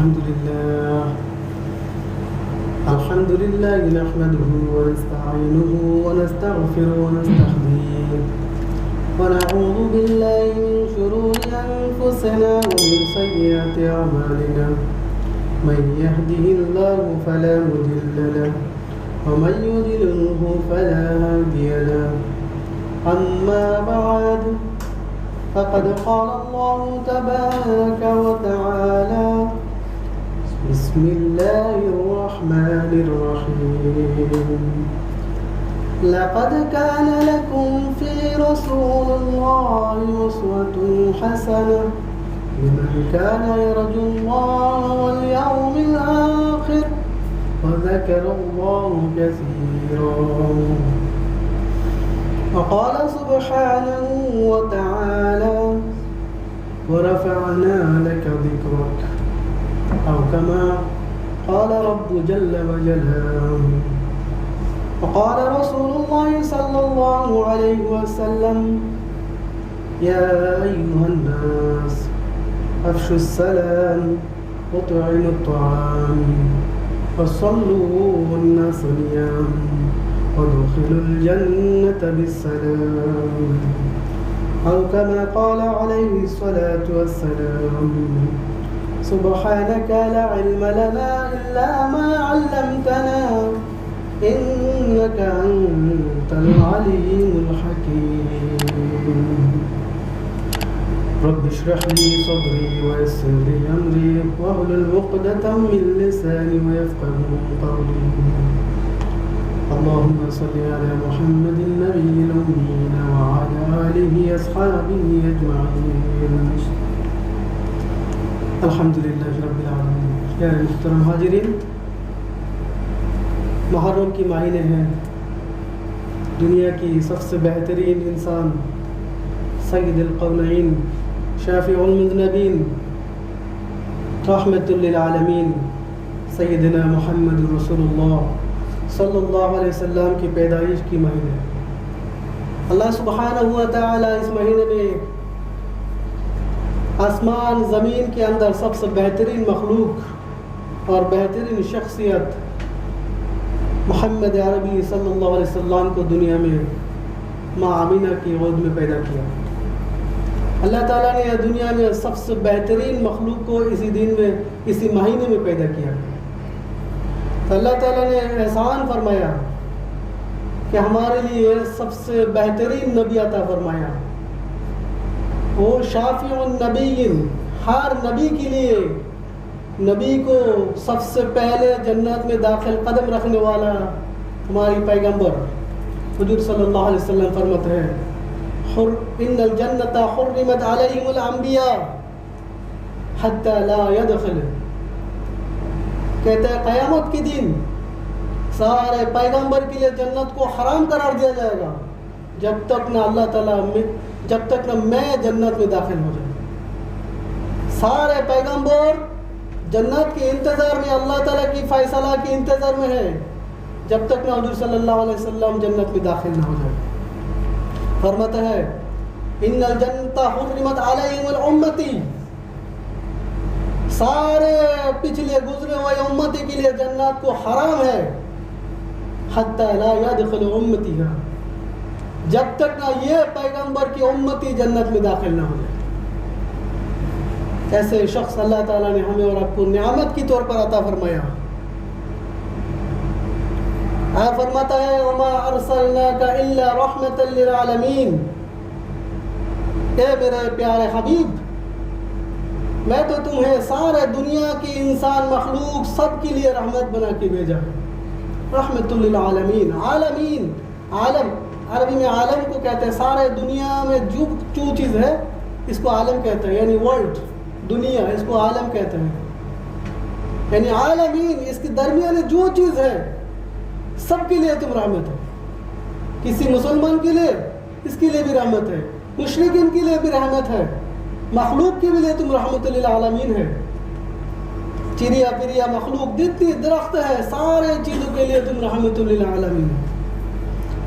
الحمد لله نحمده ونستعينه ونستغفره ونستهديه ونعوذ بالله من شرور أنفسنا ومن سيئات أعمالنا من يهده الله فلا مضل له ومن يضلله فلا هادي له أما بعد فقد قال الله تبارك وتعالى بسم الله الرحمن الرحيم لقد كان لكم في رسول الله أسوة حسنة لمن كان يرجو الله واليوم الآخر وذكر الله كثيرا وقال سبحانه وتعالى ورفعنا لك ذكرك أو كما قال رب جل وجلاله وقال رسول الله صلى الله عليه وسلم يا أيها الناس أفشوا السلام وطعموا الطعام وصلوا والناس نيام وادخلوا الجنة بالسلام أو كما قال عليه الصلاة والسلام سبحانك لا علم لنا إلا ما علمتنا إنك أنت العليم الحكيم رب اشرح لي صدري ويسر لي أمري واحلل عقدة من لساني ويفقهوا قولي اللهم صل على محمد النبي الأمين وعلى آله أصحابه أجمعين الحمد لله رب العالمين. یا محترم حاضرین، محرم کی مہینے ہیں. دنیا کی سب سے بہترین انسان سید القونین شافع المذنبین رحمت للعالمین سیدنا محمد رسول اللہ صلی اللہ علیہ وسلم کی پیدائش کی مہینے. اللہ سبحانہ و تعالی اس مہینے میں آسمان زمین کے اندر سب سے بہترین مخلوق اور بہترین شخصیت محمد عربی صلی اللہ علیہ وسلم کو دنیا میں ماں آمینہ کی گود میں پیدا کیا. اللہ تعالیٰ نے دنیا میں سب سے بہترین مخلوق کو اسی دن میں اسی مہینے میں پیدا کیا. تو اللہ تعالیٰ نے احسان فرمایا کہ ہمارے لیے سب سے بہترین نبی عطا فرمایا. وہ شافع النبیین، ہر نبی کے لیے نبی کو سب سے پہلے جنت میں داخل قدم رکھنے والا ہماری پیغمبر حضور صلی اللہ علیہ وسلم فرماتے ہیں ان الجنت حرمت علیہم الانبیاء حتی لا يدخل. کہتے ہیں قیامت کے دن سارے پیغمبر کے لیے جنت کو حرام قرار دیا جائے گا جب تک نہ اللہ تعالیٰ جب تک نہ میں جنت میں داخل ہو جائے. سارے پیغمبر جنت کے انتظار میں، اللہ تعالیٰ کی فیصلہ کے انتظار میں ہے جب تک نہ حضور صلی اللہ علیہ وسلم جنت میں داخل نہ ہو جائے. فرماتا ہے ان الجنت حرمت علیہم الامتی، سارے پچھلے گزرے ہوئے امتی کے لیے جنت کو حرام ہے حتی لا يدخل امتیہا، جب تک نہ یہ پیغمبر کی امتی جنت میں داخل نہ ہو جائے. ایسے شخص اللہ تعالیٰ نے ہمیں اور آپ کو نعمت کی طور پر عطا فرمایا. فرماتا ہے وما ارسلناک الا رحمۃ للعالمین، اے میرے پیارے حبیب میں تو تمہیں سارے دنیا کی انسان مخلوق سب کے لیے رحمت بنا کے بھیجا ہے. رحمۃ للعالمین، عالمین، عالم عربی میں عالم کو کہتے ہیں سارے دنیا میں جو چیز ہے اس کو عالم کہتے ہیں، یعنی ورلڈ، دنیا، اس کو عالم کہتے ہیں. یعنی عالمین، اس کے درمیان جو چیز ہے سب کے لیے تم رحمت ہے. کسی مسلمان کے لیے اس کے لیے بھی رحمت ہے، مشرکین کے لیے بھی رحمت ہے، مخلوق کے لیے تم رحمت للعالمین ہے. چڑیا پریا مخلوق جتنی درخت ہے سارے چیزوں کے لیے تم رحمت للعالمین.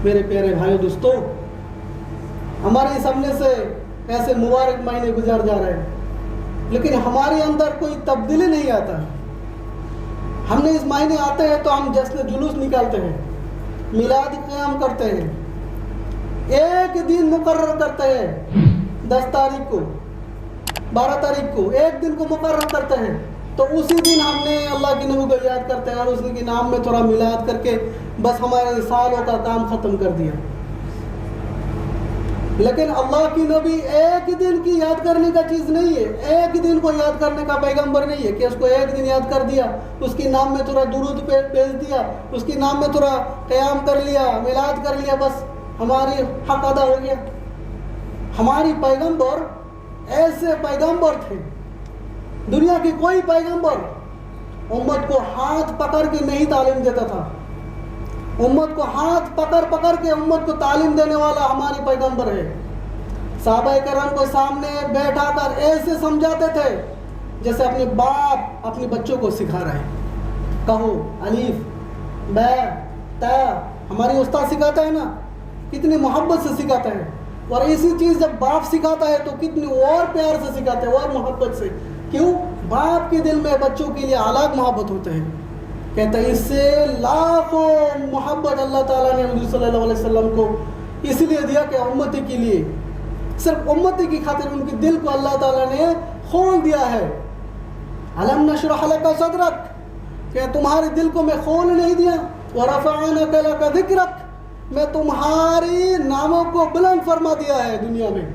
میرے پیارے بھائیو دوستو، ہمارے سامنے سے ایسے مبارک مہینے گزر جا رہے ہیں. لیکن ہمارے اندر کوئی تبدیلی نہیں آتا ہے. ہم نے اس مہینے آتے ہیں تو ہم جشن جلوس نکالتے ہیں, میلاد قیام کرتے ہیں, ایک دن مقرر کرتے ہیں 10 تاریخ کو 12 تاریخ کو ایک دن کو مقرر کرتے ہیں, تو اسی دن ہم نے اللہ کی نبی کو یاد کرتے ہیں اور اسی کے نام میں تھوڑا میلاد کر کے بس ہمارے سالوں کا کام ختم کر دیا. لیکن اللہ کی نبی ایک دن کی یاد کرنے کا چیز نہیں ہے, ایک دن کو یاد کرنے کا پیغمبر نہیں ہے کہ اس کو ایک دن یاد کر دیا, اس کے نام میں تھوڑا درود بھیج دیا, اس کے نام میں تھوڑا قیام کر لیا, میلاد کر لیا, بس ہماری حق ادا ہو گیا. ہماری پیغمبر ایسے پیغمبر تھے, دنیا کی کوئی پیغمبر امت کو ہاتھ پکڑ کے نہیں تعلیم دیتا تھا. امت کو ہاتھ پکڑ کے امت کو تعلیم دینے والا ہماری پیغمبر ہے. صحابہ کرام کو سامنے بیٹھا کر ایسے سمجھاتے تھے جیسے اپنے باپ اپنے بچوں کو سکھا رہے ہیں. کہو الف با تا, ہماری استاد سکھاتا ہے نا, کتنی محبت سے سکھاتا ہے, اور اسی چیز جب باپ سکھاتا ہے تو کتنی اور پیار سے سکھاتے ہیں اور محبت سے. کیوں؟ باپ کے دل میں بچوں کے لیے الگ محبت ہوتے ہیں. کہتا ہے اس سے لاکھوں محبت اللہ تعالیٰ نے نبی صلی اللہ علیہ وسلم کو اس لیے دیا کہ امتی کے لیے, صرف امتی کی خاطر ان کے دل کو اللہ تعالیٰ نے کھول دیا ہے. الم نشرح لک صدرک, کہ تمہارے دل کو میں کھول نہیں دیا, ورفعنا لک ذکرک, میں تمہاری ناموں کو بلند فرما دیا ہے دنیا میں.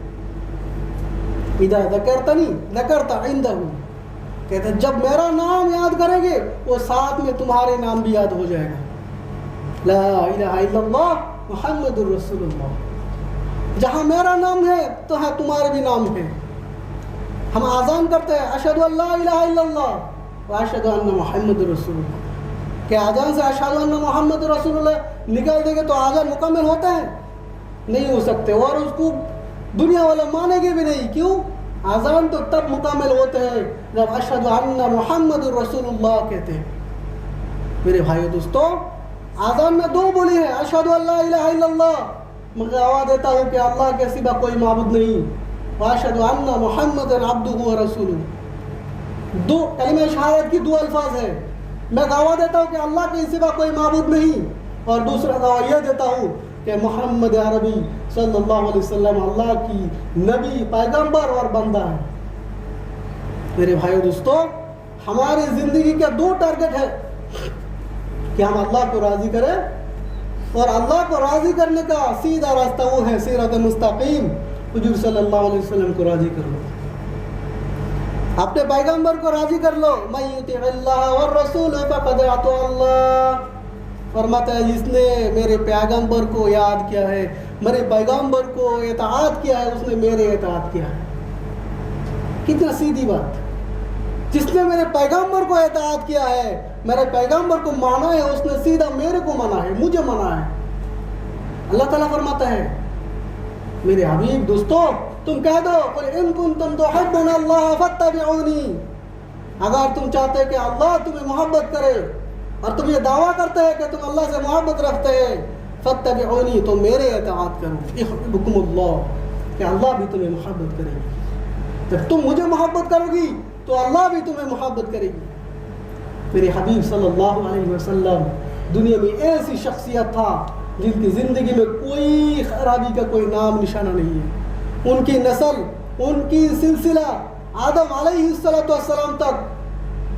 اذا ذکرتنی ذکرت عنده, کہتے ہیں جب میرا نام یاد کریں گے وہ ساتھ میں تمہارے نام بھی یاد ہو جائے گا. لا الہ الا اللہ محمد الرسول اللہ, جہاں میرا نام ہے تو ہاں تمہارے بھی نام ہے. ہم آذان کرتے ہیں اشہد ان لا الہ الا اللہ واشہد ان محمد رسول اللہ, کہ آذان سے اشہد ان محمد رسول اللہ نکال دیں گے تو آذان مکمل ہوتا ہے؟ نہیں ہو سکتے, اور اس کو دنیا والے مانیں گے بھی نہیں. کیوں؟ آذان تو تب مکمل ہوتے ہیں جب اشہد ان محمد رسول اللہ کہتے ہیں. میرے بھائیو دوستو, آذان میں دو بولی ہے, اشہد ان لا الہ الا اللہ, میں گواہ دیتا ہوں کہ اللہ کے سوا کوئی معبود نہیں, واشہد ان محمد عبدہ ورسولہ. دو کلمہ شہادت کی دو الفاظ ہیں. میں گواہ دیتا ہوں کہ اللہ کے سوا کوئی معبود نہیں, اور دوسرا گواہ یہ دیتا ہوں کہ محمد عربی صلی اللہ علیہ وسلم اللہ کی نبی, پیغمبر اور بندہ ہے. میرے بھائیو دوستو, ہماری زندگی کا دو ٹارگٹ ہے کہ ہم اللہ کو راضی کریں, اور اللہ کو راضی کرنے کا سیدھا راستہ وہ ہے صراط مستقیم, حضور صلی اللہ علیہ وسلم کو راضی کر لو, اپنے پیغمبر کو راضی کر لو. من یطع اللہ والرسول فقد اطاع اللہ, فرماتا ہے جس نے میرے پیغمبر کو یاد کیا ہے, میرے پیغمبر کو اطاعت کیا ہے, اس نے میرے اطاعت کیا ہے. کتنا سیدھی بات. جس نے میرے پیغمبر کو اطاعت کیا ہے, میرے پیغمبر کو مانا ہے, اس نے سیدھا میرے کو مانا ہے, مجھے مانا ہے. اللہ تعالیٰ فرماتا ہے میرے حبیب دوستو تم کہہ دو قل ان کنتم تحبون اللہ فاتبعونی, اگر تم چاہتے کہ اللہ تمہیں محبت کرے اور تم یہ دعویٰ کرتے ہیں کہ تم اللہ سے محبت رکھتے ہیں, فاتبعونی, تو میرے اطاعت کرو. یحببکم اللہ, کہ اللہ بھی تمہیں محبت کرے گی. جب تم مجھے محبت کرو گی تو اللہ بھی تمہیں محبت کرے گی. میرے حبیب صلی اللہ علیہ وسلم دنیا میں ایسی شخصیت تھا جن کی زندگی میں کوئی خرابی کا کوئی نام نشانہ نہیں ہے. ان کی نسل, ان کی سلسلہ آدم علیہ السلام تک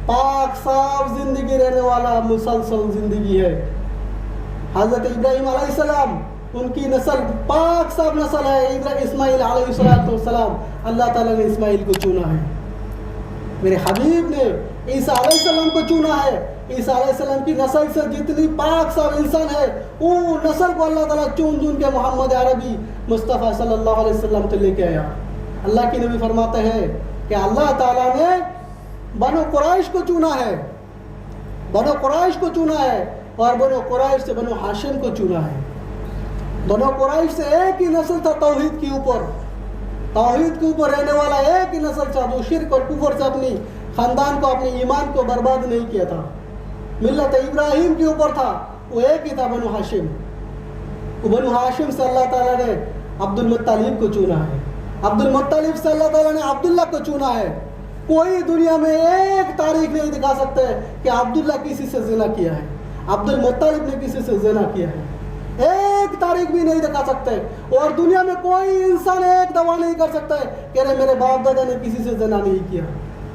پاک صاف زندگی رہنے والا مسلسل زندگی ہے. حضرت ابراہیم علیہ السلام, ان کی نسل پاک صاف نسل ہے. اسماعیل علیہ السلام, اللہ تعالیٰ نے اسماعیل کو چنا ہے. میرے حبیب نے عیسیٰ علیہ السلام کو چنا ہے. عیسیٰ علیہ السلام کی نسل سے جتنی پاک صاف انسان ہے وہ نسل کو اللہ تعالیٰ چن کے محمد عربی مصطفیٰ صلی اللہ علیہ وسلم سے لے کے آیا. اللہ کی نبی فرماتے ہیں کہ اللہ تعالیٰ نے بنو قریش کو چنا ہے, بنو قریش کو چنا ہے, اور بنو قریش سے بنو ہاشم کو چنا ہے. بنو قریش سے ایک ہی نسل تھا توحید کے اوپر, توحید کے اوپر رہنے والا ایک ہی نسل تھا جو شرک اور کفر سے اپنی خاندان کو, اپنے ایمان کو برباد نہیں کیا تھا. ملت ابراہیم کے اوپر تھا, وہ ایک ہی تھا بنو ہاشم. وہ بنو ہاشم سے اللہ تعالیٰ نے عبد المطلب کو چنا ہے, عبد المطلب سے اللہ تعالیٰ نے عبداللہ کو چنا ہے. کوئی دنیا میں ایک تاریخ نہیں دکھا سکتے کہ عبداللہ کسی سے زنا کیا ہے، عبد المطلب نے کسی سے زنا کیا ہے، ایک تاریخ بھی نہیں دکھا سکتے. اور دنیا میں کوئی انسان ایک دعویٰ نہیں کر سکتا ہے کہ میرے باپ دادا نے کسی سے زنا نہیں کیا.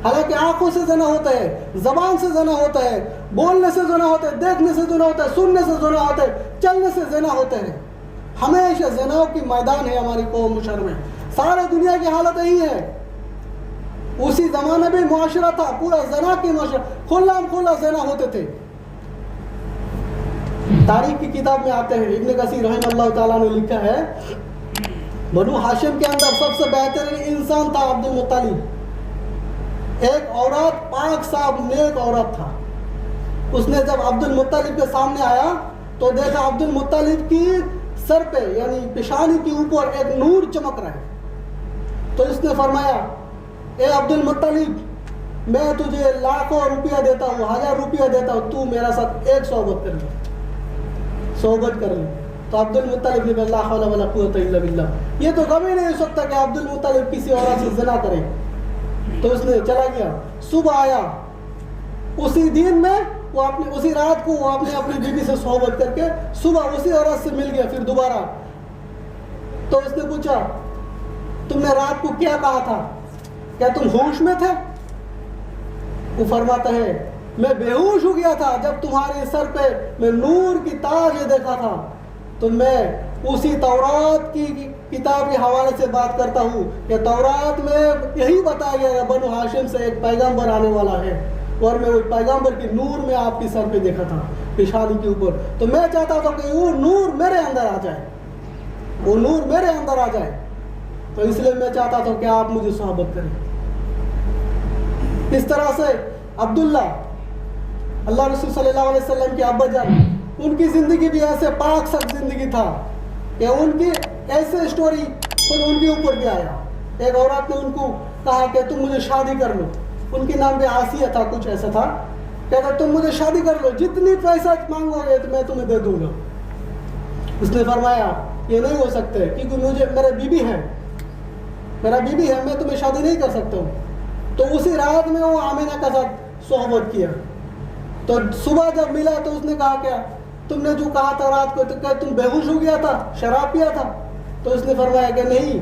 حالانکہ آنکھوں سے زنا ہوتا ہے، زبان سے زنا ہوتا ہے، بولنے سے زنا ہوتا ہے، دیکھنے سے زنا ہوتا ہے، سننے سے زنا ہوتا ہے، چلنے سے زنا ہوتا ہے. ہمیشہ زنا کی میدان ہے ہماری قوم شر میں. سارے دنیا کی حالت یہی ہے. اسی زمانے میں معاشرہ تھا پورا زنا کی معاشرہ، کھلا زنا ہوتے تھے. تاریخ کی کتاب میں آتے ہیں، ابن کثیر رحمہ اللہ تعالیٰ نے لکھا ہے بنو ہاشم کے اندر سب سے بہترین انسان تھا عبد المطلب. ایک عورت پاک صاحب نیک عورت تھا. اس نے جب عبد المطلب کے سامنے آیا تو دیکھا عبد المطلب کی سر پہ یعنی پیشانی کے اوپر ایک نور چمک رہا ہے. تو اس نے فرمایا اے عبد المطلب میں تجھے لاکھوں روپیہ دیتا ہوں، 1000 روپیہ دیتا ہوں، تو میرا ساتھ ایک صحبت کر لے. تو عبد المطلب نے کہا لا حول ولا قوت الا باللہ، یہ تو کبھی نہیں ہو سکتا کہ عبد المطلب کسی عورت سے زنا کرے. تو اس نے چلا گیا. صبح آیا، اسی دن میں وہ اسی رات کو وہ اپنی بیوی سے صحبت کر کے صبح اسی عورت سے مل گیا پھر دوبارہ. تو اس نے پوچھا تم نے رات کو کیا کہا تھا، کیا تم ہوش میں تھے؟ وہ فرماتا ہے میں بے ہوش ہو گیا تھا جب تمہارے سر پہ میں نور کی تاج دیکھا تھا. تو میں اسی تورات کی کتاب کے حوالے سے بات کرتا ہوں کہ تورات میں یہی بتایا گیا کہ بنو ہاشم سے ایک پیغمبر آنے والا ہے، اور میں وہ پیغمبر کی نور میں آپ کی سر پہ دیکھا تھا پیشانی کے اوپر. تو میں چاہتا تھا کہ وہ نور میرے اندر آ جائے، وہ نور میرے اندر آ جائے. تو اس لیے میں چاہتا تھا کہ آپ مجھے صحبت کریں. اس طرح سے عبداللہ اللہ رسول صلی اللہ علیہ وسلم کے ابا جان، ان کی زندگی بھی ایسے پاک سخت زندگی تھا کہ ان کی ایسے سٹوری خود ان کے اوپر بھی آیا. ایک عورت نے ان کو کہا کہ تم مجھے شادی کر لو. ان کی نام بھی آسیہ تھا، کچھ ایسا تھا. کہتا تم مجھے شادی کر لو، جتنی پیسہ مانگو گے تو میں تمہیں دے دوں گا. اس نے فرمایا یہ نہیں ہو سکتے کیونکہ میرا بیوی ہے، میں تمہیں شادی نہیں کر سکتا ہوں. تو اسی رات میں وہ آمینہ کا ساتھ صحبت کیا. تو صبح جب ملا تو اس نے کہا کیا تم نے جو کہا تھا رات کو، تو کیا تم بے ہوش ہو گیا تھا، شراب پیا تھا؟ تو اس نے فرمایا کہ نہیں،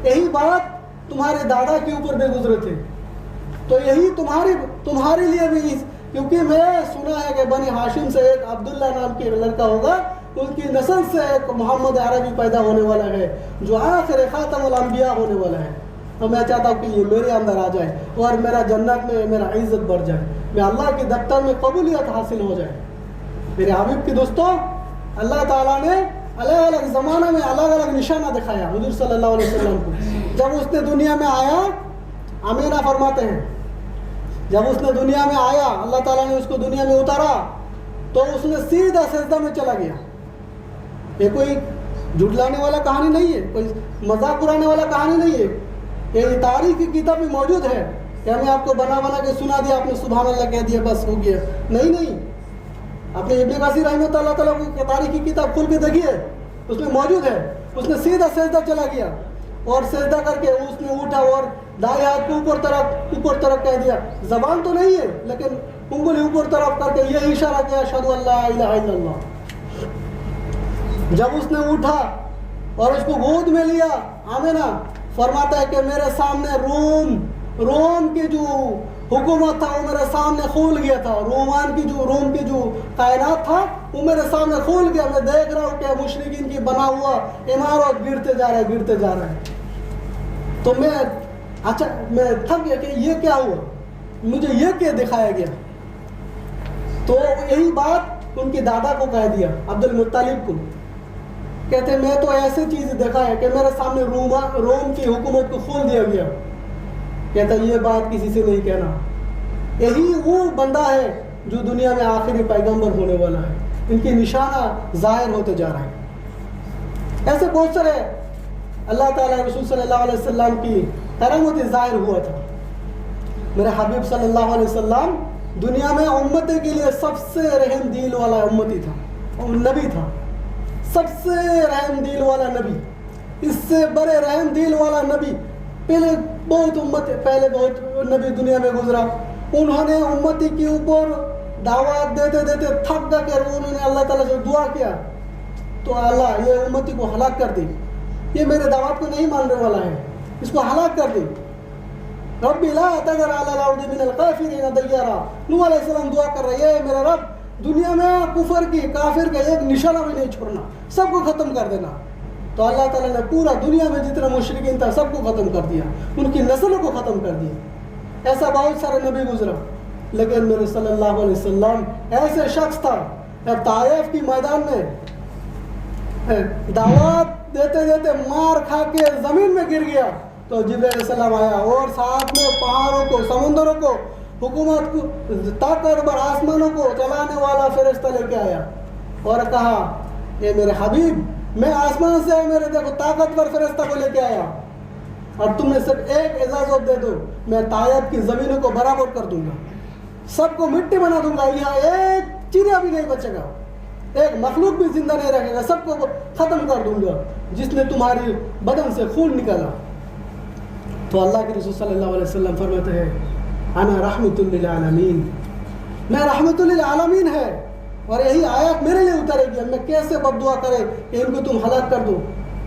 یہی بات تمہارے دادا کے اوپر بھی گزرے تھے، تو یہی تمہارے لیے بھی، کیونکہ میں سنا ہے کہ بنی ہاشم سے ایک عبداللہ نام کے لڑکا ہوگا، ان کی نسل سے ایک محمد عربی پیدا ہونے والا ہے جو آخر خاتم الانبیاء ہونے والا ہے. تو میں چاہتا ہوں کہ یہ میرے اندر آ جائے اور میرا جنت میں میرا عزت بڑھ جائے، میں اللہ کے دفتر میں قبولیت حاصل ہو جائے. میرے حبیب کی دوستوں، اللہ تعالیٰ نے الگ الگ زمانہ میں الگ الگ نشانہ دکھایا حضور صلی اللہ علیہ وسلم کو. جب اس نے دنیا میں آیا، آمینہ فرماتے ہیں جب اس نے دنیا میں آیا اللہ تعالیٰ نے اس کو دنیا میں اتارا تو اس نے سیدھا سجدہ میں چلا گیا. یہ کوئی جھٹلانے والا کہانی نہیں ہے، کوئی مذاق اڑانے والا کہانی نہیں ہے. یہ تاریخ کی کتاب میں موجود ہے کہ ہمیں آپ کو بنا کے سنا دیا، آپ نے سبحان اللہ کہہ دیا بس ہو گیا. نہیں، اپنے ابن کثیر رحمۃ اللہ تعالیٰ کی تاریخ کی کتاب کھول کے دیکھیے، اس میں موجود ہے. اس نے سیدھا سجدہ چلا گیا اور سجدہ کر کے اس نے اٹھا اور دائیں ہاتھ کو اوپر طرف کہہ دیا. زبان تو نہیں ہے لیکن انگلی اوپر طرف کر کے یہ اشارہ کیا اشہد ان لا الہ الا اللہ. جب اس نے اٹھا اور اس کو گود میں لیا، آمینہ فرماتا ہے کہ میرے سامنے روم کی جو حکومت تھا وہ میرے سامنے کھول گیا تھا. روم کی جو کائنات تھا وہ میرے سامنے کھول گیا. میں دیکھ رہا ہوں کہ مشرکین کی بنا ہوا عمارت گرتے جا رہا ہے. تو میں تھک گیا کہ یہ کیا ہوا، مجھے یہ کیا دکھایا گیا. تو یہی بات ان کے دادا کو کہہ دیا، عبد المطلب کو. کہتے میں تو ایسی چیز دیکھا ہے کہ میرے سامنے روم کی حکومت کو کھول دیا گیا. کہتا یہ بات کسی سے نہیں کہنا. یہی وہ بندہ ہے جو دنیا میں آخری پیغمبر ہونے والا ہے. ان کی نشانہ ظاہر ہوتے جا رہا ہے. ایسے بہت سارے اللہ تعالیٰ رسول صلی اللہ علیہ وسلم کی کرامت ظاہر ہوا تھا. میرے حبیب صلی اللہ علیہ وسلم دنیا میں امت کے لیے سب سے رحم دل والا امتی تھا، نبی تھا، سب سے رحم دل والا نبی. اس سے بڑے رحم دل والا نبی پہلے بہت نبی دنیا میں گزرا، انہوں نے امتی کے اوپر دعوت دیتے دیتے تھک گا کر انہوں نے اللہ تعالیٰ سے دعا کیا تو اللہ یہ امتی کو ہلاک کر دی، یہ میرے دعوت کو نہیں ماننے والا ہے، اس کو ہلاک کر دی۔ رب لا تذر علی الارض من الکافرین دیارا، نوح علیہ السلام دعا کر رہے ہیں میرا رب دنیا میں کفر کی کافر کا ایک نشانہ بھی نہیں چھوڑنا، سب کو ختم کر دینا۔ تو اللہ تعالیٰ نے پورا دنیا میں جتنا مشرکین تھا سب کو ختم کر دیا، ان کی نسلوں کو ختم کر دیا۔ ایسا بہت سارے نبی گزرا، لیکن میرے صلی اللہ علیہ وسلم ایسے شخص تھا طائف کی میدان میں دعوت دیتے دیتے مار کھا کے زمین میں گر گیا تو جبرائیل علیہ السلام آیا اور ساتھ میں پہاڑوں کو، سمندروں کو، حکومت کو، طاقتور آسمانوں کو چلانے والا فرشتہ لے کے آیا اور کہا اے میرے حبیب میں آسمان سے میرے دیکھو طاقتور فرشتہ کو لے کے آیا اور تم نے صرف ایک اجازت دے دو، میں طائف کی زمینوں کو برابر کر دوں گا، سب کو مٹی بنا دوں گا، یہاں ایک چڑیا بھی نہیں بچے گا، ایک مخلوق بھی زندہ نہیں رکھے گا، سب کو ختم کر دوں گا جس نے تمہاری بدن سے خون نکالا۔ تو اللہ کے رسول صلی اللہ علیہ وسلم فرماتے ہیں انا رحمت للعالمین، میں رحمت للعالمین ہے، اور یہی آیات میرے لیے اترے گی، میں کیسے بد دعا کرے کہ ان کو تم ہلاک کر دو،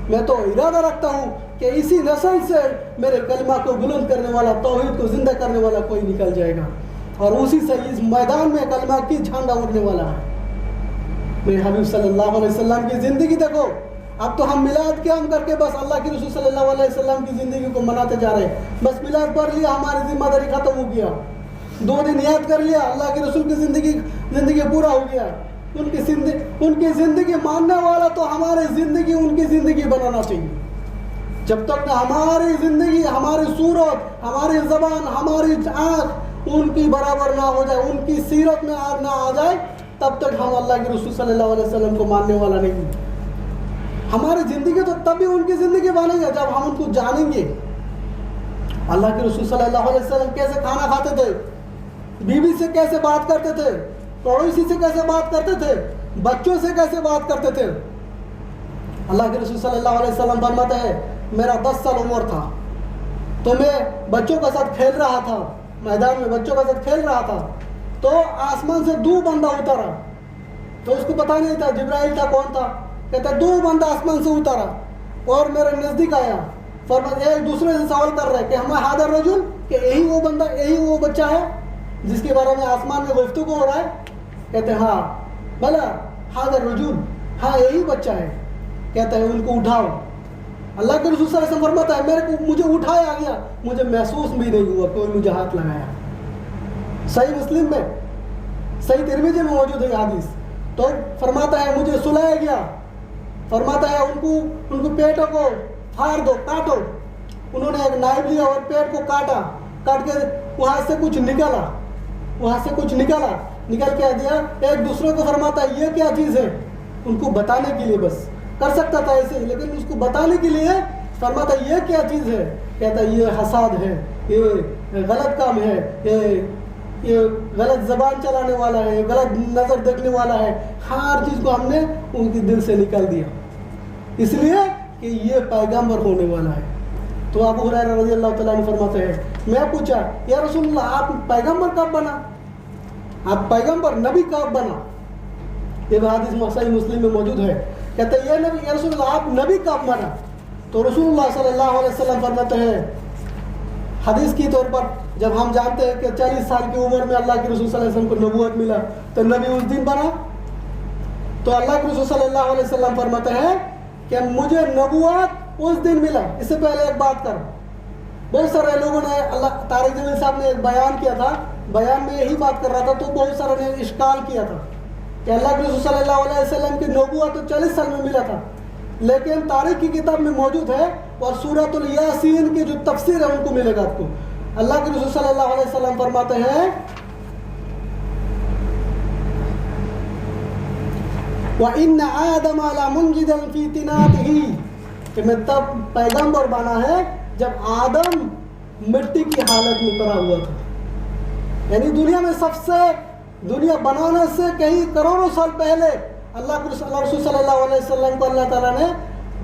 میں تو ارادہ رکھتا ہوں کہ اسی نسل سے میرے کلمہ کو بلند کرنے والا، توحید کو زندہ کرنے والا کوئی نکل جائے گا اور اسی سے اس میدان میں کلمہ کی جھنڈا اڑنے والا ہے۔ میرے حبیب صلی اللہ علیہ وسلم کی زندگی دیکھو، اب تو ہم میلاد قیام کر کے بس اللہ کے رسول صلی اللہ علیہ وسلم کی زندگی کو مناتے جا رہے ہیں، بس میلاد پڑھ لیا ہماری ذمہ داری ختم ہو گیا، 2 دن یاد کر لیا اللہ کے رسول کی زندگی پورا ہو گیا، ان کی زندگی ماننے والا تو ہماری زندگی ان کی زندگی بنانا چاہیے۔ جب تک نہ ہماری زندگی، ہماری صورت، ہماری زبان، ہماری آنکھ ان کی برابر نہ ہو جائے، ان کی سیرت میں نہ آ جائے، تب تک ہم اللہ کے رسول صلی اللہ علیہ وسلم کو ماننے والا نہیں۔ ہماری زندگی تو تب بھی ان کی زندگی بنے گی جب ہم ان کو جانیں گے۔ اللہ کے رسول صلی اللہ علیہ وسلم کیسے کھانا کھاتے تھے، بیوی سے کیسے بات کرتے تھے، پڑوسی سے کیسے بات کرتے تھے، بچوں سے کیسے بات کرتے تھے۔ اللہ کے رسول صلی اللہ علیہ وسلم فرماتے ہیں میرا 10 سال عمر تھا تو میں بچوں کے ساتھ کھیل رہا تھا، میدان میں بچوں کے ساتھ کھیل رہا تھا تو آسمان سے 2 بندہ اترا، تو اس کو پتہ نہیں تھا جبرائیل تھا کون تھا، کہتا 2 بندہ آسمان سے اترا اور میرے نزدیک آیا، فرماتے ایک دوسرے سے سوال کر رہے کہ ہم ہادر رجل، کہ یہی وہ بندہ، یہی وہ بچہ ہے جس کے بارے میں آسمان میں گفتگو ہو رہا ہے، کہتے ہیں ہاں بھلا ہادر رجل، ہاں یہی بچہ ہے، کہتا ہے ان کو اٹھاؤ۔ اللہ کے رسول صلی اللہ علیہ وسلم فرماتا ہے مجھے اٹھایا گیا، مجھے محسوس بھی نہیں ہوا کوئی مجھے ہاتھ لگایا۔ صحیح مسلم میں، صحیح ترمذی میں موجود ہے حدیث۔ تو فرماتا ہے مجھے سلایا گیا، فرماتا ہے ان کو پیٹوں کو پھاڑ دو، کاٹو۔ انہوں نے ایک نائف لیا اور پیٹ کو کاٹ کے وہاں سے کچھ نکلا، نکل کے دیا، ایک دوسرے کو فرماتا ہے یہ کیا چیز ہے، ان کو بتانے کے لیے، بس کر سکتا تھا ایسے لیکن اس کو بتانے کے لیے فرماتا ہے یہ کیا چیز ہے، کہتا ہے یہ حساد ہے، یہ غلط کام ہے، یہ غلط زبان چلانے والا ہے، غلط نظر دیکھنے والا ہے، ہر چیز کو ہم نے ان کے دل سے نکال دیا، اس لیے کہ یہ پیغمبر ہونے والا ہے۔ تو ابو ہریرہ رضی اللہ تعالیٰ عنہ فرماتے ہیں میں پوچھا یا رسول اللہ آپ پیغمبر کب بنا، آپ پیغمبر نبی کب بنا، یہ حدیث صحیح مسلم میں موجود ہے۔ کہتے ہیں یا رسول اللہ آپ نبی کب بنا، تو رسول اللہ صلی اللہ علیہ وسلم فرماتے ہیں حدیث کی طور پر جب ہم جانتے ہیں کہ 40 سال کی عمر میں اللہ کے رسول صلی اللہ علیہ وسلم کو نبوت ملا تو نبی اس دن بنا، تو اللہ کے رسول صلی اللہ علیہ وسلم فرماتے ہیں کہ مجھے نبوت اس دن ملا۔ اس سے پہلے ایک بات کر، بہت سارے لوگوں نے، اللہ طارق جمیل صاحب نے ایک بیان کیا تھا، بیان میں یہی بات کر رہا تھا تو بہت سارے نے اشکال کیا تھا کہ اللہ کے رسول صلی اللہ علیہ وسلم کی نبوت تو 40 سال میں ملا تھا، لیکن تاریخ کی کتاب میں موجود ہے اور سورۃ الیاسین کی جو تفسیر ہے ان کو ملے گا آپ کو۔ اللہ کے رسول صلی اللہ علیہ وسلم فرماتے ہیں وَإِنَّ آدَمَ لَمُنْجِدًا فِي تِنَاتِهِ، کہ میں تب پیغمبر بنا ہے جب آدم مٹی کی حالت میں پڑا ہوا تھا، یعنی دنیا میں دنیا بنانے سے کئی کروڑوں سال پہلے اللہ کے رسول صلی اللہ علیہ وسلم کو اللہ تعالیٰ نے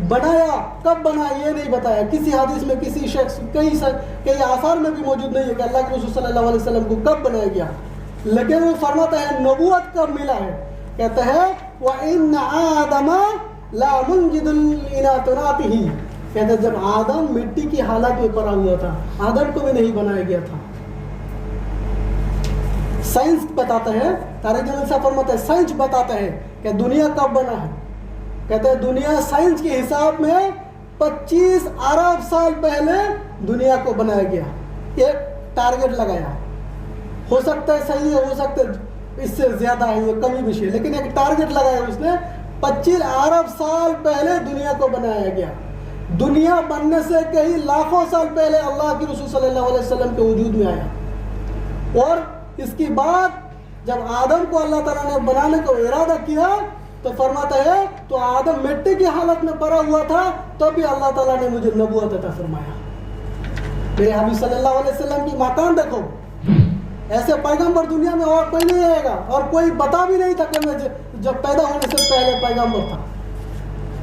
بنایا کب بنایا یہ نہیں بتایا. کسی حدیث میں کسی شخص کئی آثار میں بھی موجود نہیں ہے کہ اللہ کے رسول صلی اللہ علیہ وسلم کو کب بنایا گیا. لیکن وہ فرماتا ہے نبوت کب ملا ہے. کہتا ہے وَإِنَّ آدَمَ لَا مُنْجِدُ الْإِنَاثُنَاتِهِ. کہتا ہے جب آدم مٹی کی حالت میں پڑا ہوا تھا, آدم کو بھی نہیں بنایا گیا تھا. سائنس بتاتا ہے, طارق جمیل صاحب فرماتا ہے سائنس بتاتا ہے کہ دنیا کب بنا ہے. کہتے ہیں دنیا سائنس کے حساب میں 25 ارب سال پہلے دنیا کو بنایا گیا. ایک ٹارگٹ لگایا, ہو سکتا ہے صحیح ہے, ہو سکتا ہے اس سے زیادہ ہے, یہ کمی بیشی ہے, لیکن ایک ٹارگٹ لگایا اس نے. 25 ارب سال پہلے دنیا کو بنایا گیا. دنیا بننے سے کئی لاکھوں سال پہلے اللہ کے رسول صلی اللہ علیہ وسلم کے وجود میں آیا. اور اس کی بعد جب آدم کو اللہ تعالیٰ نے بنانے کو ارادہ کیا تو فرماتا ہے تو آدم مٹی کی حالت میں پڑا ہوا تھا, تو بھی اللہ تعالیٰ نے مجھے نبوت عطا فرمایا. میرے حبیب صلی اللہ علیہ وسلم کی مکان دیکھو, ایسے پیغمبر دنیا میں اور کوئی نہیں آئے گا, اور کوئی بتا بھی نہیں تھا کہ میں جب پیدا ہونے سے پہلے پیغمبر تھا.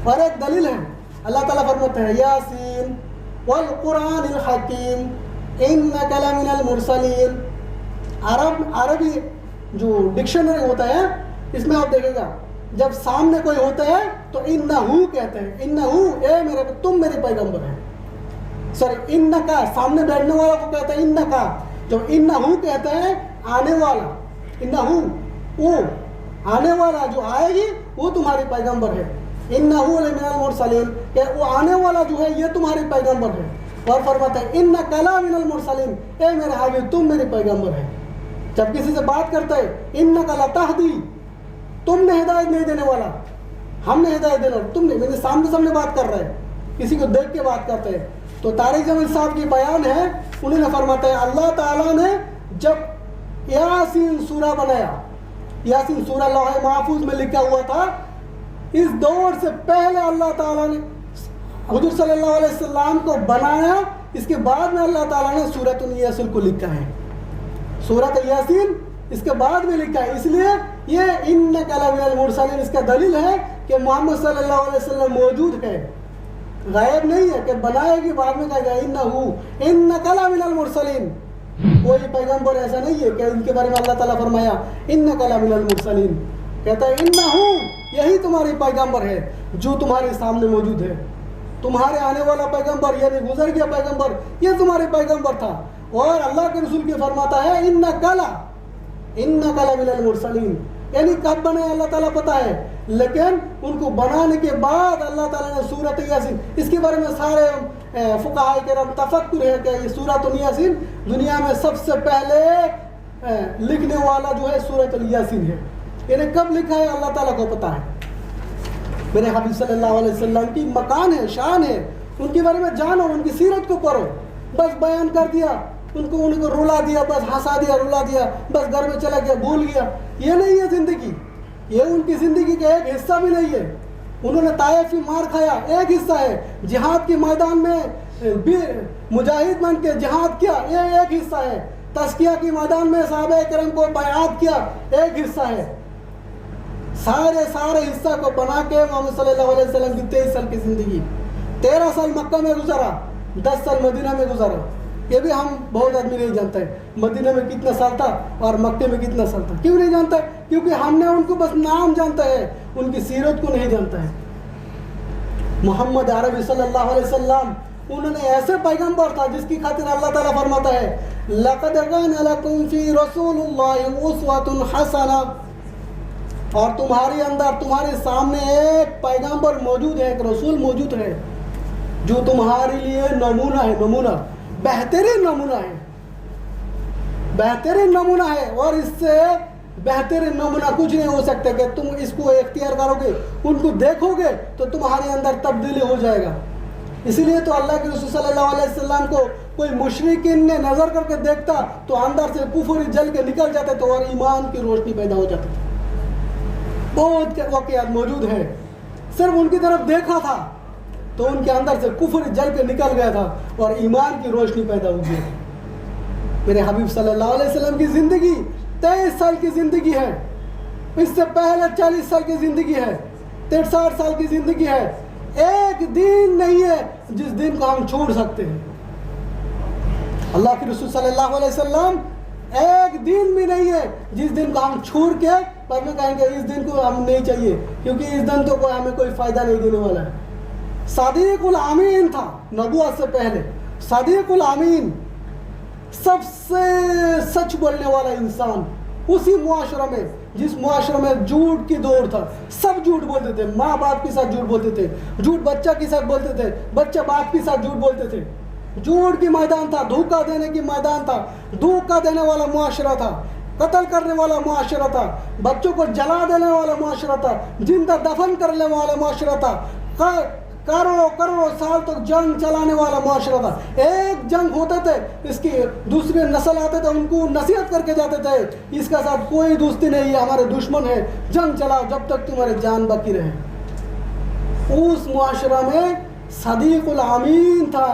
اور ایک دلیل ہے, اللہ تعالیٰ فرماتا ہے یاسین والقرآن الحکیم انک لمن المرسلین. عربی جو ڈکشنری ہوتا ہے اس میں آپ دیکھیں گا جب سامنے کوئی ہوتا ہے تو انہو کہتے ہیں, انہو اے میرے تم میرے پیغمبر ہیں. سوری انکا سامنے بیٹھنے والا کو کہتا ہے انکا. جو انہو کہتے ہیں آنے والا, انہو وہ آنے والا جو آئے گی وہ تمہاری پیغمبر ہے. انہو لمن المرسلین کہ وہ آنے والا جو ہے یہ تمہاری پیغمبر ہے. اور فرماتا ہے انک لمن المرسلین اے میرے حبیب تم میرے پیغمبر ہیں. جب کسی سے بات کرتا ہے انک لتہدی تم نے ہدایت نہیں دینے والا, ہم نے ہدایت دینا, تم نے, میرے سامنے بات کر رہا ہے, کسی کو دیکھ کے بات کرتے ہیں. تو طارق جمیل صاحب کی بیان ہے, انہوں نے فرماتا ہے اللہ تعالیٰ نے جب یاسین سورہ بنایا, یاسین سورہ لوح محفوظ میں لکھا ہوا تھا, اس دور سے پہلے اللہ تعالیٰ نے حضور صلی اللہ علیہ وسلم کو بنایا. اس کے بعد میں اللہ تعالیٰ نے سورۃ یاسین کو لکھا ہے, سورۃ یاسین اس کے بعد میں لکھا ہے. اس لیے یہ انک لمن المرسلین اس کا دلیل ہے کہ محمد صلی اللہ علیہ وسلم موجود ہے, غائب نہیں ہے کہ بنائے گی بعد میں کہا گیا انہو انک لمن المرسلین. کوئی پیغمبر ایسا نہیں ہے کہ ان کے بارے میں اللہ تعالیٰ فرمایا انک لمن المرسلین. کہتا ہے انہو یہی تمہاری پیغمبر ہے جو تمہارے سامنے موجود ہے. تمہارے آنے والا پیغمبر یعنی گزر گیا پیغمبر یہ تمہارے پیغمبر تھا. اور اللہ کے رسول کے فرماتا ہے انک لمن المرسلین, یعنی کب بنے اللہ تعالیٰ پتا ہے, لیکن ان کو بنانے کے بعد اللہ تعالیٰ نے سورۃ یاسین, اس کے بارے میں سارے فقہاء کرام تفکر ہے کہ یہ سورۃ یاسین دنیا میں سب سے پہلے لکھنے والا جو ہے سورۃ یاسین ہے. یعنی کب لکھا ہے اللہ تعالیٰ کو پتا ہے. میرے حبیب صلی اللہ علیہ وسلم کی مکان ہے, شان ہے, ان کے بارے میں جانو, ان کی سیرت کو پڑھو. بس بیان کر دیا, ان کو رلا دیا, بس ہنسا دیا, رلا دیا, بس گھر میں چلا گیا, بھول گیا, یہ نہیں ہے زندگی. یہ ان کی زندگی کا ایک حصہ بھی نہیں ہے. انہوں نے طائف کی مار کھایا, ایک حصہ ہے. جہاد کے میدان میں مجاہد بن کے جہاد کیا, یہ ایک حصہ ہے. تزکیہ کے میدان میں صحابہ کرام کو بیعت کیا, ایک حصہ ہے. سارے حصہ کو بنا کے محمد صلی اللہ علیہ وسلم کی 23 سال کی زندگی, 13 سال مکہ میں گزرا, 10 سال مدینہ میں گزرا. یہ بھی ہم بہت آدمی نہیں جانتا ہے مدینہ میں کتنا سال تھا اور مکے میں کتنا سال تھا. کیوں نہیں جانتا ہے؟ کیونکہ ہم نے ان کو بس نام جانتا ہے, ان کی سیرت کو نہیں جانتا ہے. محمد عربی صلی اللہ علیہ وسلم انہوں نے ایسے پیغمبر تھا جس کی خاطر اللہ تعالیٰ فرماتا ہے لَقَدْ كَانَ لَكُمْ فِي رَسُولِ اللَّهِ أُسْوَةٌ حَسَنَةٌ. اور تمہارے اندر, تمہارے سامنے ایک پیغمبر موجود ہے, ایک رسول موجود ہے جو تمہارے لیے نمونہ ہے, نمونہ, بہترین نمونہ ہے, بہترین نمونہ ہے. اور اس سے بہترین نمونہ کچھ نہیں ہو سکتا کہ تم اس کو اختیار کرو گے, ان کو دیکھو گے تو تمہارے اندر تبدیلی ہو جائے گا. اسی لیے تو اللہ کے رسول صلی اللہ علیہ وسلم کو کوئی مشرکین نے نظر کر کے دیکھتا تو اندر سے کفر جل کے نکل جاتے تھے اور ایمان کی روشنی پیدا ہو جاتی تھی. بہت واقعات موجود ہیں, صرف ان کی طرف دیکھا تھا تو ان کے اندر سے کفر جل کے نکل گیا تھا اور ایمان کی روشنی پیدا ہو گئی. میرے حبیب صلی اللہ علیہ وسلم کی زندگی 23 سال کی زندگی ہے, اس سے پہلے 40 سال کی زندگی ہے, 63 سال کی زندگی ہے. ایک دن نہیں ہے جس دن کو ہم چھوڑ سکتے ہیں. اللہ کے رسول صلی اللہ علیہ وسلم ایک دن بھی نہیں ہے جس دن کو ہم چھوڑ کے بعد میں کہیں گے اس دن کو ہم نہیں چاہیے کیونکہ اس دن تو ہمیں کوئی فائدہ نہیں دینے والا ہے. صادق الامین تھا نبوت سے پہلے. صادق الامین سب سے سچ بولنے والا انسان. اسی معاشرے میں جس معاشرے میں جھوٹ کی دور تھا سب جھوٹ بولتے تھے. ماں باپ کے ساتھ جھوٹ بولتے تھے, جھوٹ بچہ کے ساتھ بولتے تھے, بچہ باپ کے ساتھ جھوٹ بولتے تھے. جھوٹ کی میدان تھا, دھوکہ دینے کی میدان تھا, دھوکہ دینے والا معاشرہ تھا, قتل کرنے والا معاشرہ تھا, بچوں کو جلا دینے والا معاشرہ تھا, زندہ دفن کرنے والا معاشرہ تھا, کروڑوں سال تک جنگ چلانے والا معاشرہ تھا. ایک جنگ ہوتے تھے, اس کی دوسری نسل آتے تھے, ان کو نصیحت کر کے جاتے تھے اس کے ساتھ کوئی دوستی نہیں ہے, ہمارے دشمن ہے, جنگ چلاؤ جب تک تمہارے جان باقی رہے. اس معاشرہ میں صادق الامین تھا,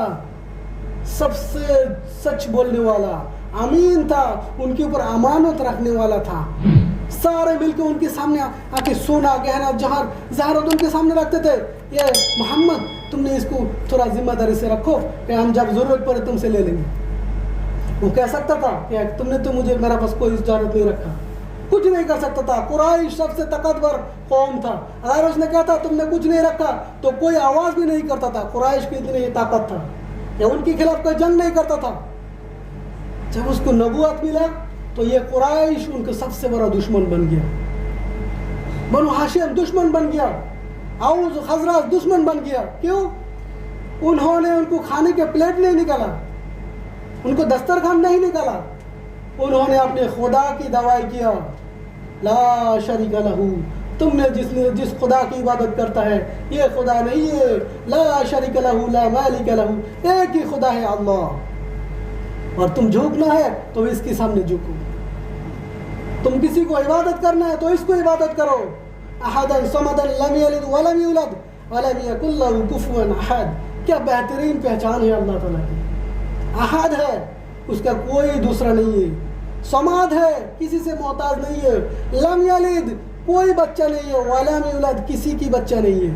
سب سے سچ بولنے والا, امین تھا, ان کے اوپر امانت رکھنے والا تھا. سارے مل کے ان کے سامنے آ کے سونا گہنا جہر زہرت ان کے سامنے رکھتے تھے. یہ محمد تم نے اس کو تھوڑا ذمہ داری سے رکھو کہ ہم جب ضرورت پڑے تم سے لے لیں گے. وہ کہہ سکتا تھا کہ تم نے تو مجھے میرا پاس کوئی اجازت نہیں رکھا, کچھ نہیں کر سکتا تھا. قریش سب سے طاقتور قوم تھا, اگر اس نے کہا تھا تم نے کچھ نہیں رکھا تو کوئی آواز بھی نہیں کرتا تھا. قریش کی اتنی طاقت تھا کہ ان کے خلاف کوئی جنگ نہیں کرتا تھا. جب اس کو نبوت ملا تو یہ قریش ان کا سب سے بڑا دشمن بن گیا. بنو ہاشم دشمن بن گیا, اوس خزرج دشمن بن گیا. کیوں؟ انہوں نے ان کو کھانے کے پلیٹ نہیں نکالا, ان کو دسترخوان نہیں نکالا, انہوں نے اپنے خدا کی دعائی کیا. لا شریک لہ, تم نے جس خدا کی عبادت کرتا ہے یہ خدا نہیں ہے. لا شریک لہ لا مالک لہ, ایک ہی خدا ہے اللہ, اور تم جھکنا ہے تو اس کے سامنے جھکو. تم کسی کو عبادت کرنا ہے تو اس کو عبادت کرو. احد صمد لم یلد ولم یولد ولم یکن لہ کفوا احد. کیا بہترین پہچان ہے اللہ تعالیٰ کی. احد ہے, اس کا کوئی دوسرا نہیں ہے. صمد ہے, کسی سے محتاج نہیں ہے. لم یلد, کوئی بچہ نہیں ہے. ولم یولد, کسی کی بچہ نہیں ہے.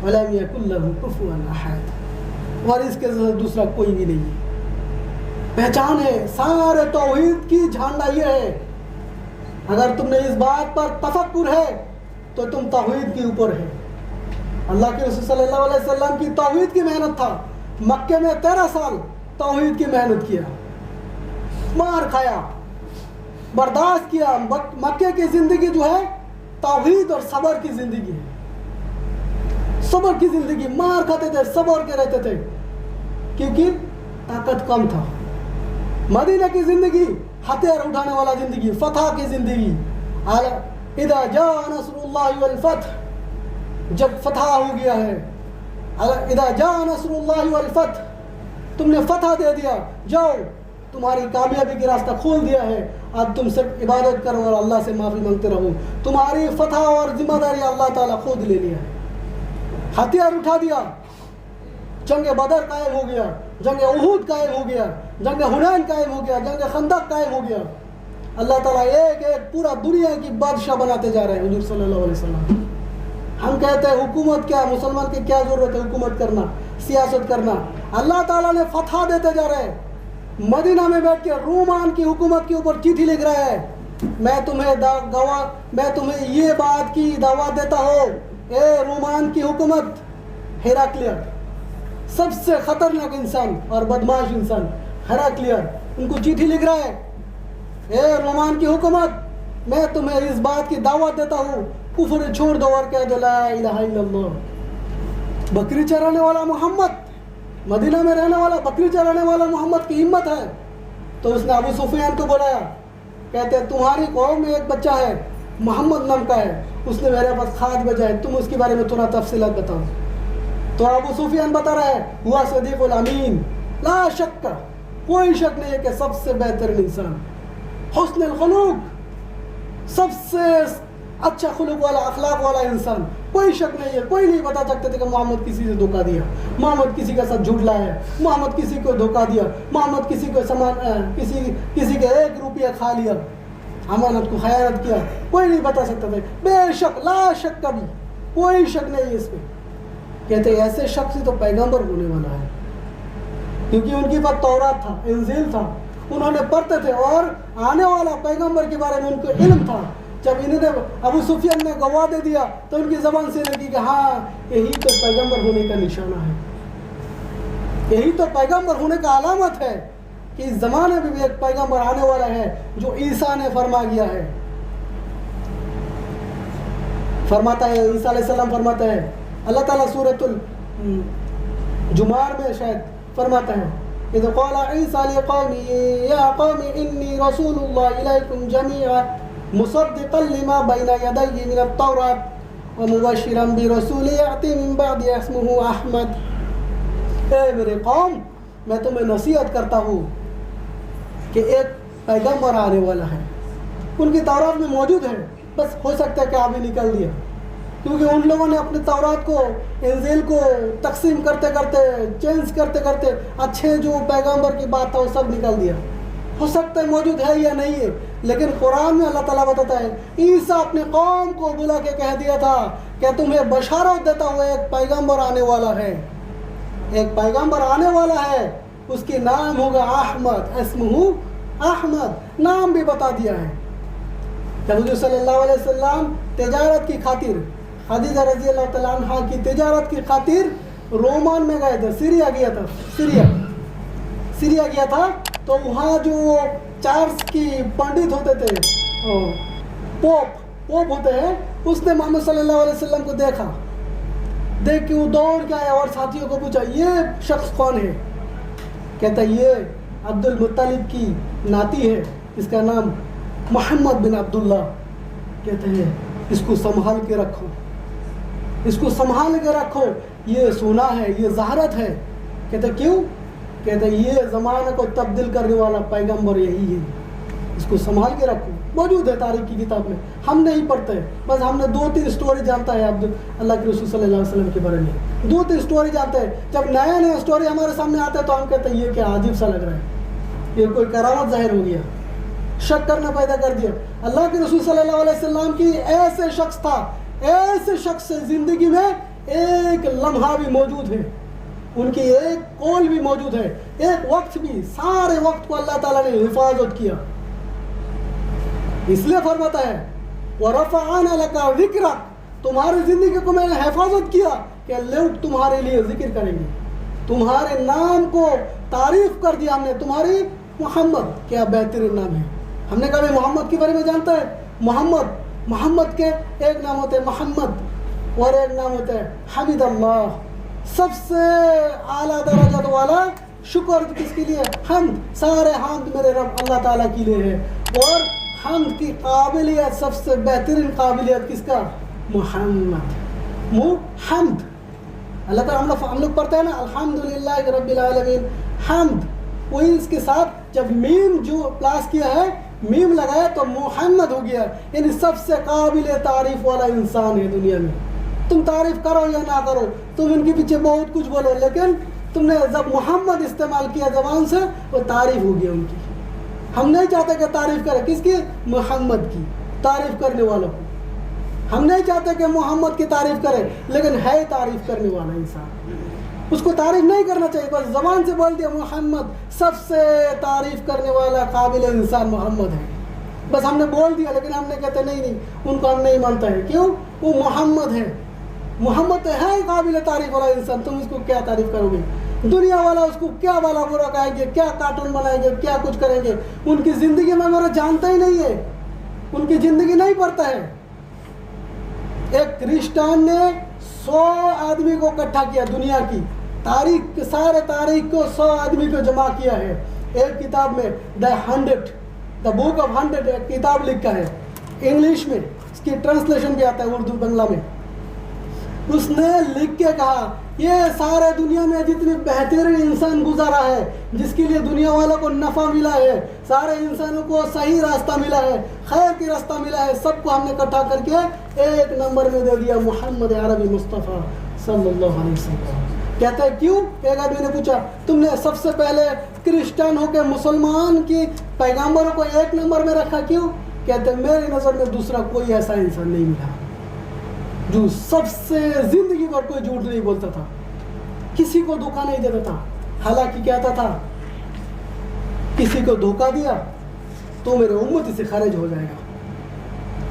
ولم یکن لہ کفوا احد, اور اس کے دوسرا کوئی بھی نہیں ہے. پہچان ہے سارے توحید کی جھنڈا یہ ہے. اگر تم نے اس بات پر تفکر ہے تو تم توحید کے اوپر ہے. اللہ کے رسول صلی اللہ علیہ وسلم کی توحید کی محنت تھا. مکے میں 13 سال توحید کی محنت کیا, مار کھایا, برداشت کیا. مکے کی زندگی جو ہے توحید اور صبر کی زندگی ہے. صبر کی زندگی, مار کھاتے تھے, صبر کے رہتے تھے کیونکہ طاقت کم تھا. مدینہ کی زندگی ہتھیار اٹھانے والا زندگی, فتح کی زندگی. اذا جاء نصر اللہ والفتح, جب فتح ہو گیا ہے. اذا جاء نصر اللہ والفتح, تم نے فتح دے دیا, جاؤ تمہاری کامیابی کی راستہ کھول دیا ہے. اب تم صرف عبادت کرو اور اللہ سے معافی مانگتے رہو. تمہاری فتح اور ذمہ داری اللہ تعالیٰ خود لے لیا ہے. ہتھیار اٹھا دیا, جنگ بدر قائم ہو گیا, جنگ احد قائم ہو گیا, جنگ حنین قائم ہو گیا, جنگ خندق قائم ہو گیا. اللہ تعالیٰ ایک ایک پورا دنیا کی بادشاہ بناتے جا رہے ہیں حضور صلی اللہ علیہ وسلم. ہم کہتے ہیں حکومت کیا, مسلمان کی کیا ضرورت ہے حکومت کرنا, سیاست کرنا. اللہ تعالیٰ نے فتح دیتے جا رہے ہیں. مدینہ میں بیٹھ کے رومان کی حکومت کے اوپر چٹھی لکھ رہا ہے, میں تمہیں یہ بات کی دعوت دیتا ہوں, اے رومان کی حکومت, ہیراکلیئر سب سے خطرناک انسان اور بدماش انسان ہیراکلیئر, ان کو چٹھی لکھ رہا ہے, اے رومان کی حکومت, میں تمہیں اس بات کی دعوت دیتا ہوں, کفر چھوڑ دو اور کہہ دو لا الہ الا اللہ. بکری چرانے والا محمد, مدینہ میں رہنے والا بکری چرانے والا محمد کی ہمت ہے. تو اس نے ابو سفیان کو بلایا, کہتے ہیں تمہاری قوم میں ایک بچہ ہے محمد نام کا ہے, اس نے میرے پاس خط بھیجا ہے, تم اس کے بارے میں تھوڑا تفصیلات بتاؤ. تو ابو سفیان بتا رہا ہے ہوا صدیق الامین, لا شک, کوئی شک نہیں ہے کہ سب سے بہترین انسان, حسن الخلوق, سب سے اچھا خلق والا, اخلاق والا انسان. کوئی شک نہیں ہے, کوئی نہیں بتا سکتے تھے کہ محمد کسی سے دھوکہ دیا, محمد کسی کے ساتھ جھوٹ لایا ہے, محمد کسی کو دھوکہ دیا, محمد کسی کو کسی کے 1 روپیہ کھا لیا, امانت کو خیانت کیا. کوئی نہیں بتا سکتا تھا. بے شک, لا شک, کبھی کوئی شک نہیں ہے اس پہ. کہتے ہیں ایسے شخص ہی تو پیغمبر ہونے والا ہے، کیونکہ ان کے پاس تورات تھا، انجیل تھا، انہوں نے پڑھتے تھے اور آنے والا پیغمبر کے بارے میں ان کو علم تھا۔ جب انہوں نے ابو سفیان نے گواہ دے دیا تو ان کی زبان سے لگی کہ ہاں یہی تو پیغمبر ہونے کا نشانہ ہے، یہی تو پیغمبر ہونے کا علامت ہے کہ اس زمانے میں بھی ایک پیغمبر آنے والا ہے جو عیسیٰ نے فرما گیا ہے۔ فرماتا ہے عیسیٰ علیہ السلام فرماتا ہے، اللہ تعالیٰ سورۃ الجمعہ میں شاید فرماتا ہے، اذ قال عیسیٰ لقومه یا قوم انی رسول اللہ الیکم جمیعا مصدقا لما بین یدی من التوراۃ ومبشرا برسول یأتی من بعد اسمہ احمد۔ اے میرے قوم، میں تمہیں نصیحت کرتا ہوں کہ ایک پیغمبر آنے والا ہے، ان کی تورات میں موجود ہے، بس ہو سکتا ہے کہ ابھی نکل دیا، کیونکہ ان لوگوں نے اپنے تورات کو، انجیل کو تقسیم کرتے کرتے، چینج کرتے کرتے اچھے جو پیغمبر کی بات تھا وہ سب نکل دیا۔ ہو سکتا ہے موجود ہے یا نہیں ہے، لیکن قرآن میں اللہ تعالیٰ بتاتا ہے عیسیٰ اپنے قوم کو بلا کے کہہ دیا تھا کہ تمہیں بشارت دیتا ہوا ایک پیغمبر آنے والا ہے، ایک پیغمبر آنے والا ہے، اس کی نام ہوگا احمد، اسمہ احمد، نام بھی بتا دیا ہے۔ جب حضور صلی اللہ علیہ وسلم تجارت کی خاطر، خدیجہ رضی اللہ تعالیٰ عنہ کی تجارت کی خاطر رومان میں گئے تھے، سیریا گیا تھا، سیریا گیا تھا، تو وہاں جو چارلس کی پنڈت ہوتے تھے، پوپ ہوتے ہیں، اس نے محمد صلی اللہ علیہ وسلم کو دیکھا، دیکھ کے وہ دوڑ کے آیا اور ساتھیوں کو پوچھا یہ شخص کون ہے؟ کہتا ہے یہ عبد المطلب کی ناتی ہے، اس کا نام محمد بن عبداللہ۔ کہتے ہیں اس کو سنبھال کے رکھو، اس کو سنبھال کے رکھو، یہ سونا ہے، یہ زہرت ہے۔ کہتے کیوں؟ کہتے یہ زمانہ کو تبدیل کرنے والا پیغمبر یہی ہے، اس کو سنبھال کے رکھو۔ موجود ہے تاریخ کی کتاب میں، ہم نہیں پڑھتے، بس ہم نے 2-3 اسٹوری جانتا ہے اللہ کے رسول صلی اللہ علیہ وسلم کے بارے میں، 2-3 اسٹوری جانتے ہیں۔ جب نیا اسٹوری ہمارے سامنے آتا ہے تو ہم کہتے ہیں یہ کیا عجیب سا لگ رہا ہے، یہ کوئی کرامت ظاہر ہو گیا، شک کرنا پیدا کر دیا۔ اللہ کے رسول صلی اللہ علیہ وسلم کی ایسے شخص تھا، ایسے شخص سے زندگی میں ایک لمحہ بھی موجود ہے، ان کی ایک قول بھی موجود ہے، ایک وقت بھی، سارے وقت کو اللہ تعالیٰ نے حفاظت کیا۔ اس لیے فرماتا ہے وَرَفَعَنَا لَكَ ذِكْرَكَ، تمہاری زندگی کو میں نے حفاظت کیا کہ لوگ تمہارے لیے ذکر کریں گے، تمہارے نام کو تعریف کر دیا ہم نے، تمہاری محمد کیا بہترین نام ہے۔ ہم نے کبھی محمد کے بارے میں جانتا ہے؟ محمد کے ایک نام ہوتے ہیں محمد اور ایک نام ہوتا ہے حمید اللہ، سب سے اعلیٰ درجات والا شکر کس کے لیے؟ حمد، سارے حمد میرے رب اللہ تعالیٰ کے لیے ہے، اور حمد کی قابلیت، سب سے بہترین قابلیت کس کا؟ محمد، حمد۔ اللہ تعالیٰ ہم لوگ پڑھتے ہیں نا الحمدللہ رب العالمین، حمد، وہی اس کے ساتھ جب میم جو پلاس کیا ہے، میم لگایا تو محمد ہو گیا، یعنی سب سے قابل تعریف والا انسان ہے دنیا میں۔ تم تعریف کرو یا نہ کرو، تم ان کے پیچھے بہت کچھ بولو، لیکن تم نے جب محمد استعمال کیا زبان سے وہ تعریف ہو گیا ان کی۔ ہم نہیں چاہتے کہ تعریف کرے، کس کی؟ محمد کی، تعریف کرنے والوں کو۔ ہم نہیں چاہتے کہ محمد کی تعریف کرے، لیکن ہے تعریف کرنے والا انسان، اس کو تعریف نہیں کرنا چاہیے، بس زبان سے بول دیا محمد، سب سے تعریف کرنے والا قابل انسان محمد ہے، بس ہم نے بول دیا، لیکن ہم نے کہتے نہیں ان کو ہم نہیں مانتا ہے، کیوں؟ وہ محمد ہے، محمد ہے قابل تعریف والا انسان، تم اس کو کیا تعریف کرو گے؟ دنیا والا اس کو کیا بالا برا کہیں گے، کیا کارٹون بنائیں گے، کیا کچھ کریں گے، ان کی زندگی میں میرا جانتا ہی نہیں ہے، ان کی زندگی نہیں پڑھتا ہے۔ ایک کرسچن نے 100 آدمی کو اکٹھا کیا، دنیا کی تاریخ، سارے تاریخ کو 100 آدمی کو جمع کیا ہے ایک کتاب میں، دا بک آف 100 ایک کتاب لکھا ہے انگلش میں، اس کی ٹرانسلیشن بھی آتا ہے اردو بنگلہ میں۔ اس نے لکھ کے کہا یہ سارے دنیا میں جتنی بہترین انسان گزارا ہے، جس کے لیے دنیا والوں کو نفع ملا ہے، سارے انسانوں کو صحیح راستہ ملا ہے، خیر کی راستہ ملا ہے، سب کو ہم نے اکٹھا کر کے ایک نمبر میں دے دیا، محمد عربی مصطفیٰ صلی اللہ علیہ وسلم۔ کہتے ہیں کیوں؟ ایک آدمی نے پوچھا تم نے سب سے پہلے کرسچن ہو کے مسلمان کی پیغمبروں کو ایک نمبر میں رکھا کیوں؟ کہتے ہیں میری نظر میں دوسرا کوئی ایسا انسان نہیں ملا، جو سب سے زندگی بھر کوئی جھوٹ نہیں بولتا تھا, کسی کو دھوکہ نہیں دیتا تھا. حالانکہ کہتا تھا کسی کو دھوکہ دیا تو میرے امت سے خارج ہو جائے گا,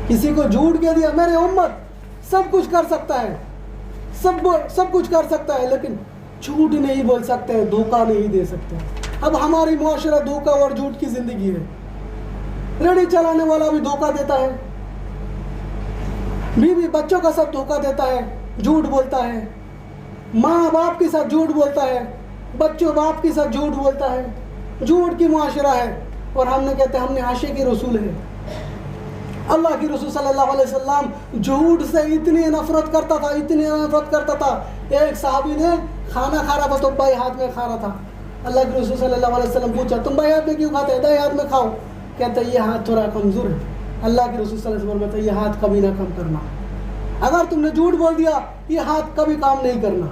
کسی کو جھوٹ کہہ دیا میرے امت سب کچھ کر سکتا ہے, سب کچھ کر سکتا ہے, لیکن جھوٹ نہیں بول سکتے, دھوکہ نہیں دے سکتے. اب ہماری معاشرہ دھوکہ اور جھوٹ کی زندگی ہے. ریڑھی چلانے والا بھی دھوکہ دیتا ہے, بیوی بچوں کا سب دھوکہ دیتا ہے, جھوٹ بولتا ہے, ماں باپ کے ساتھ جھوٹ بولتا ہے, بچوں باپ کے ساتھ جھوٹ بولتا ہے. جھوٹ کی معاشرہ ہے. اور ہم نے کہتے ہیں ہم نے عاشق رسول ہے. اللہ کی رسول صلی اللہ علیہ وسلم جھوٹ سے اتنی نفرت کرتا تھا, اتنی نفرت کرتا تھا. ایک صحابی نے کھانا کھا رہا تھا تو بائیں ہاتھ میں کھا رہا تھا. اللہ کے رسول صلی اللہ علیہ وسلم پوچھا تم بائیں ہاتھ میں کیوں کھاتے ہیں, دائیں ہاتھ میں کھاؤ. کہتا ہے یہ ہاتھ تھوڑا کمزور ہے. اللہ کے رسول صلی اللہ علیہ وسلم کہتا ہے یہ ہاتھ کبھی نہ کم کرنا, اگر تم نے جھوٹ بول دیا یہ ہاتھ کبھی کام نہیں کرنا.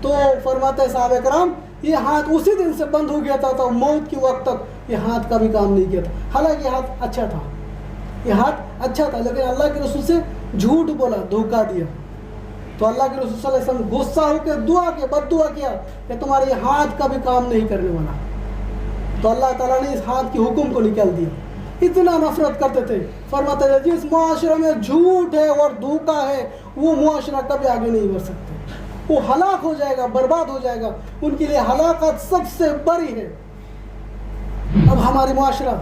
تو فرماتے ہیں صحابہ کرام یہ ہاتھ اسی دن سے بند ہو گیا تھا, تو موت کے وقت تک یہ ہاتھ کبھی کام نہیں کیا تھا. حالانکہ یہ ہاتھ اچھا تھا, یہ ہاتھ اچھا تھا, لیکن اللہ کے رسول سے جھوٹ بولا, دھوکہ دیا. تو اللہ کے رسول صلی اللہ علیہ وسلم غصہ ہو کے بد دعا کیا کہ تمہارے یہ ہاتھ کبھی کام نہیں کرنے والا. تو اللہ تعالیٰ نے اس ہاتھ کے حکم کو نکال دیا. اتنا نفرت کرتے تھے. فرماتے ہیں جس معاشرے میں جھوٹ ہے اور دھوکہ ہے وہ معاشرہ کبھی آگے نہیں بڑھ سکتے, وہ ہلاک ہو جائے گا, برباد ہو جائے گا. ان کے لیے ہلاکت سب سے بڑی ہے. اب ہماری معاشرہ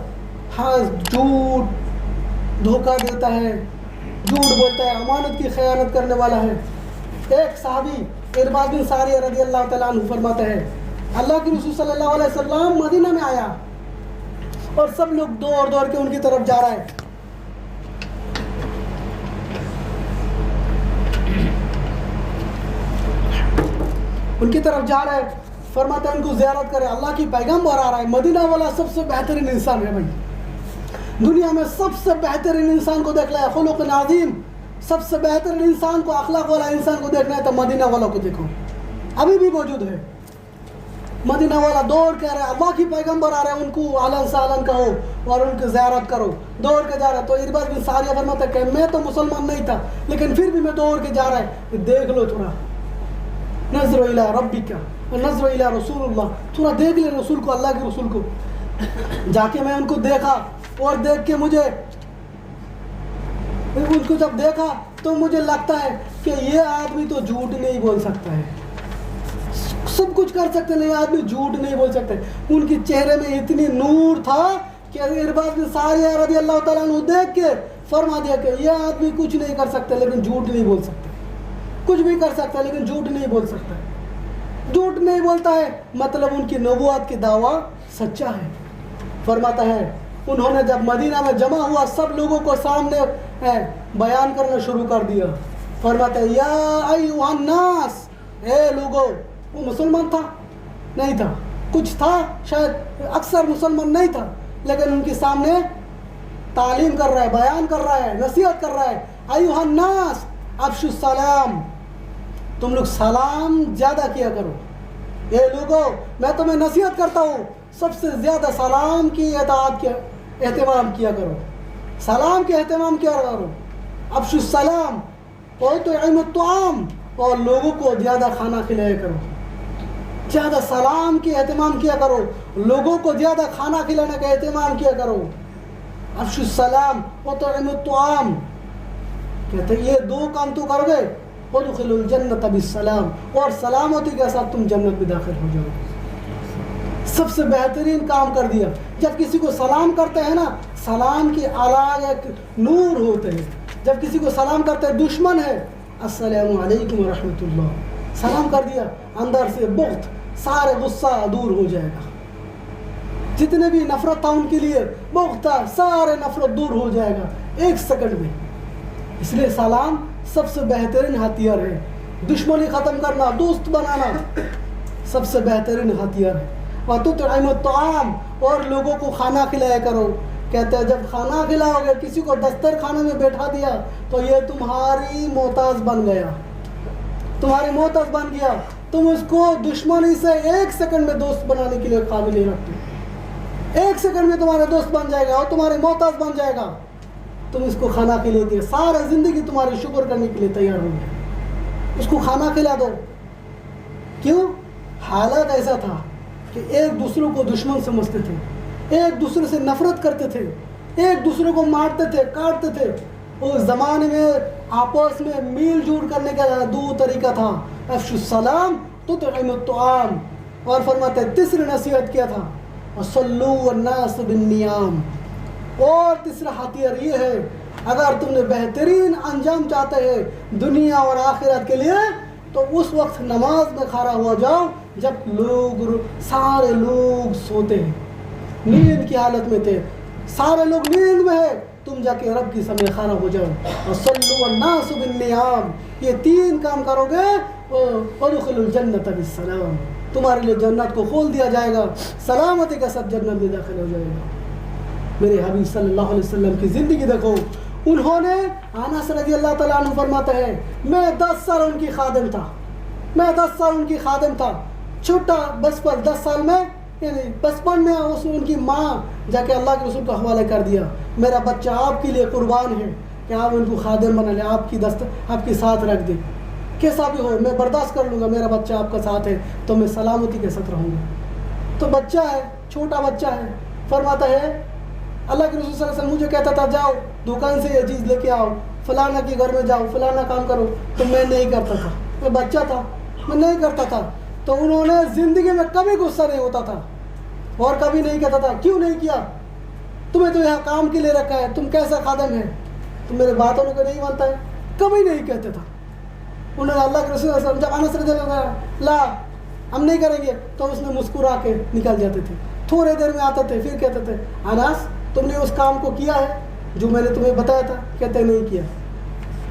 جھوٹ, دھوکہ دیتا ہے, جھوٹ بولتا ہے, امانت کی خیانت کرنے والا ہے. ایک صحابی ارباد بن ساریہ رضی اللہ تعالیٰ عنہ فرماتے ہیں اللہ کے رسول صلی اللہ علیہ وسلم مدینہ میں آیا اور سب لوگ دوڑ کے ان کی طرف جا رہے ہیں. ان کی طرف جا رہے ہیں, فرماتے ہیں ان کو زیارت کرے. اللہ کی پیغمبر آ رہا ہے. مدینہ والا سب سے بہترین انسان ہے بھائی, دنیا میں سب سے بہترین انسان کو دیکھ لیا, خلق عظیم, سب سے بہترین انسان کو, اخلاق والا انسان کو دیکھنا ہے تو مدینہ والا کو دیکھو, ابھی بھی موجود ہے. مدینہ والا دوڑ کے آ رہا ہے, اللہ کی پیغمبر آ رہا ہے, ان کو اہلاً سہلاً کہو اور ان کی زیارت کرو. دوڑ کے جا رہا ہے. تو ارباد بن ساریہ فرماتا ہے کہ میں تو مسلمان نہیں تھا لیکن پھر بھی میں دوڑ کے جا رہا ہے. دیکھ لو تھوڑا, نظر الی ربک نظر الی رسول اللہ, تھوڑا دیکھ لے رسول کو, اللہ کے رسول کو. جا کے میں ان کو دیکھا اور دیکھ کے مجھے ان کو جب دیکھا تو مجھے لگتا ہے کہ یہ آدمی تو جھوٹ نہیں بول سکتا ہے, سب کچھ کر سکتے نہیں, آدمی جھوٹ نہیں بول سکتے. ان کے چہرے میں اتنی نور تھا کہ ارباد بن ساریہ رضی اللہ تعالیٰ عنہ دیکھ کے فرما دیا کہ یہ آدمی کچھ نہیں کر سکتے لیکن جھوٹ نہیں بول سکتے, کچھ بھی کر سکتا ہے لیکن جھوٹ نہیں بول سکتا. جھوٹ نہیں بولتا ہے مطلب ان کی نبوت کی دعویٰ سچا ہے. فرماتا ہے انہوں نے جب مدینہ میں جمع ہوا سب لوگوں کو سامنے بیان کرنا شروع کر دیا. فرماتا ہے یا ایھا الناس, اے لوگوں. وہ مسلمان تھا نہیں تھا, کچھ تھا شاید, اکثر مسلمان نہیں تھا, لیکن ان کے سامنے تعلیم کر رہا ہے, بیان کر رہا ہے, نصیحت کر رہا ہے. ایھا الناس افشوا السلام, تم لوگ سلام زیادہ کیا کرو. اے لوگوں میں تمہیں نصیحت کرتا ہوں سب سے زیادہ سلام کی اطاعت کیا, اہتمام کیا کرو, سلام کے اہتمام کیا کرو. افشوا السلام وأطعموا الطعام, اور لوگوں کو زیادہ کھانا کھلایا کرو, زیادہ سلام کی اہتمام کیا کرو, لوگوں کو زیادہ کھانا کھلانے کا اہتمام کیا کرو. افشوا السلام وأطعموا الطعام, کہتے ہیں یہ دو کام تو کرو گے وادخلوا الجنة بالسلام, اور سلامتی کے ساتھ تم جنت میں داخل ہو جاؤ گے. سب سے بہترین کام کر دیا. جب کسی کو سلام کرتے ہیں نا, سلام کی الگ ایک نور ہوتے ہیں. جب کسی کو سلام کرتے ہیں, دشمن ہے السلام علیکم ورحمۃ اللہ, سلام کر دیا, اندر سے بغض, سارے غصہ دور ہو جائے گا. جتنے بھی نفرت تھا ان کے لیے, بغض تھا, سارے نفرت دور ہو جائے گا ایک سیکنڈ میں. اس لیے سلام سب سے بہترین ہتھیار ہے. دشمنی ختم کرنا, دوست بنانا سب سے بہترین ہتھیار ہے. وَتُطْعِمُ الطَّعَامَ, اور لوگوں کو کھانا کھلایا کرو. کہتے ہیں جب کھانا کھلاؤ گے, کسی کو دسترخوانے میں بیٹھا دیا تو یہ تمہاری محتاج بن گیا, تمہاری محتاج بن گیا. تم اس کو دشمنی سے ایک سیکنڈ میں دوست بنانے کے لیے قابل نہیں رکھتے. ایک سیکنڈ میں تمہارے دوست بن جائے گا اور تمہارے محتاج بن جائے گا. تم اس کو کھانا کھلا دیا، سارا زندگی تمہاری شکر کرنے کے لیے تیار ہو گیا، اس کو کھانا کھلا دو۔ کیوں؟ حالات ایسا تھا کہ ایک دوسرے کو دشمن سمجھتے تھے، ایک دوسرے سے نفرت کرتے تھے، ایک دوسرے کو مارتے تھے، کاٹتے تھے۔ اس زمانے میں آپس میں میل جول کرنے کا دو طریقہ تھا، افشوا السلام تطعموا الطعام، اور فرماتے ہیں تیسری نصیحت کیا تھا، وصلوا والناس بالنیام۔ اور تیسرا ہتھیار یہ ہے، اگر تم نے بہترین انجام چاہتے ہیں دنیا اور آخرت کے لیے تو اس وقت نماز میں کھڑا ہوا جاؤ جب سارے لوگ سوتے ہیں، نیند کی حالت میں تھے، سارے لوگ نیند میں ہے، تم جا کے رب کی سامنے کھڑا ہو جاؤ، وصلوا والناس بالنیام۔ یہ تین کام کرو گے وادخلوا الجنۃ بالسلام، تمہارے لیے جنت کو کھول دیا جائے گا، سلامتی کے ساتھ جنت میں داخل ہو جائے گا۔ میرے حبیب صلی اللہ علیہ وسلم کی زندگی دیکھو، انہوں نے، انس رضی اللہ تعالیٰ عنہ فرماتے ہیں، میں 10 سال ان کی خادم تھا، میں 10 سال ان کی خادم تھا، چھوٹا بچپن 10 سال میں، یعنی بچپن میں ان کی ماں جا کے اللہ کے رسول کو حوالے کر دیا، میرا بچہ آپ کے لیے قربان ہے کہ آپ ان کو خادم بنا لیں، آپ کے ساتھ رکھ دیں، کیسا بھی ہو میں برداشت کر لوں گا، میرا بچہ آپ کا ساتھ ہے تو میں سلامتی کے ساتھ رہوں گا۔ تو بچہ ہے، چھوٹا بچہ ہے، فرماتا ہے اللہ کے رسول صلی اللہ علیہ وسلم مجھے کہتا تھا جاؤ دکان سے یہ چیز لے کے آؤ، فلانا کے گھر میں جاؤ، فلانا کام کرو، تو میں نہیں کرتا تھا، میں بچہ تھا، میں نہیں کرتا تھا۔ تو انہوں نے زندگی میں کبھی غصہ نہیں ہوتا تھا اور کبھی نہیں کہتا تھا کیوں نہیں کیا، تمہیں تو یہاں کام کے لیے رکھا ہے، تم کیسا خادم ہے، تم میرے باتوں کو نہیں مانتا ہے، کبھی نہیں کہتے تھا۔ انہوں نے اللہ کے رسول صلی اللہ علیہ وسلم جب انس رضی اللہ عنہ لا ہم نہیں کریں گے تو اس نے مسکرا کے نکل جاتے تھے، تھوڑے دیر میں آتے تھے، پھر کہتے تھے انس تم نے اس کام کو کیا ہے جو میں نے تمہیں بتایا تھا، کہتے نہیں کیا،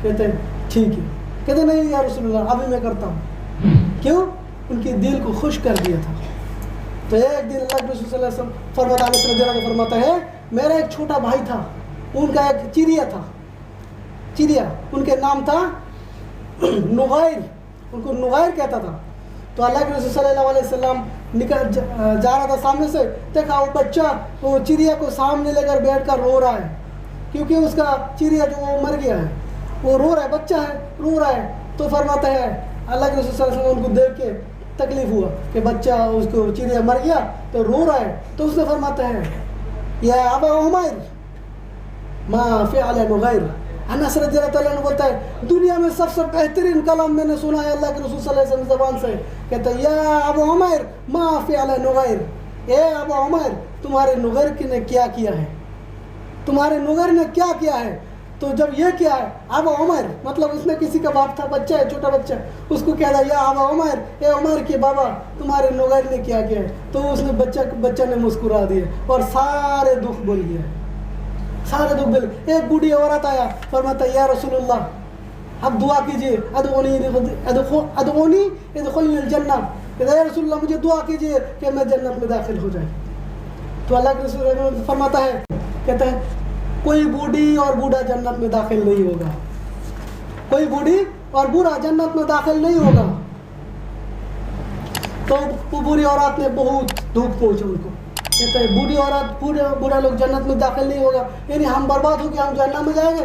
کہتے ٹھیک ہے، کہتے نہیں یا رسول اللہ ابھی میں کرتا ہوں، کیوں؟ ان کے دل کو خوش کر دیا تھا۔ تو ایک دن اللہ کے رسول صلی اللہ علیہ وسلم فرماتا انس رضی اللہ عنہ فرماتا ہے میرا ایک چھوٹا بھائی تھا، ان کا ایک چڑیا تھا، چڑیا ان کے نام تھا نغیر، ان کو نغیر کہتا تھا۔ تو اللہ کے رسول صلی اللہ علیہ وسلم نکل جا رہا تھا سامنے سے، دیکھا وہ بچہ وہ چڑیا کو سامنے لے کر بیٹھ کر رو رہا ہے، کیونکہ اس کا چڑیا جو وہ مر گیا ہے، وہ رو رہا ہے، بچہ ہے رو رہا ہے۔ تو فرماتا ہے اللہ کے رسول صلی اللہ علیہ وسلم ان کو دیکھ کے تکلیف ہوا کہ بچہ اس کو چڑیا مر گیا تو رو رہا ہے، تو اس نے فرماتا ہے یا ابا عمیر ما فعل نغیر۔ انس رضی اللہ تعالیٰ عنہ بولتا ہے دنیا میں سب سے بہترین کلام میں نے سنا ہے اللہ کے رسول صلی اللہ علیہ وسلم زبان سے، کہتا ہے یا ابو عمیر ما فعل نغیر، اے ابو عمیر تمہارے نغیر نے کیا کیا ہے، تمہارے نغیر نے کیا کیا ہے۔ تو جب یہ کیا ہے ابو عمیر مطلب اس نے کسی کا باپ تھا، بچہ ہے چھوٹا بچہ، اس کو کہتا ہے یا ابو عمیر اے عمر کے بابا تمہارے نغیر نے کیا کیا ہے، تو اس نے بچہ نے مسکرا دیا اور سارے دکھ بھول گیا، سارے دکھ بھول۔ ایک بوڑھی عورت آیا فرماتا یا رسول اللہ اب دعا کیجیے، ادعونی ادخلنی الجنہ، کہتا یا رسول اللہ مجھے دعا کیجیے کہ میں جنت میں داخل ہو جائے۔ تو اللہ کے رسول فرماتا ہے، کہتا ہے کوئی بوڑھی اور بوڑھا جنت میں داخل نہیں ہوگا، کوئی بوڑھی اور بوڑھا جنت میں داخل نہیں ہوگا۔ تو وہ بوڑھی عورت نے بہت دکھ پہنچا ان کو، کہتا ہے بوڑھی عورت بوڑھا لوگ جنت میں داخل نہیں ہوگا، یعنی ہم برباد ہو کے ہم جنت میں جائیں گے۔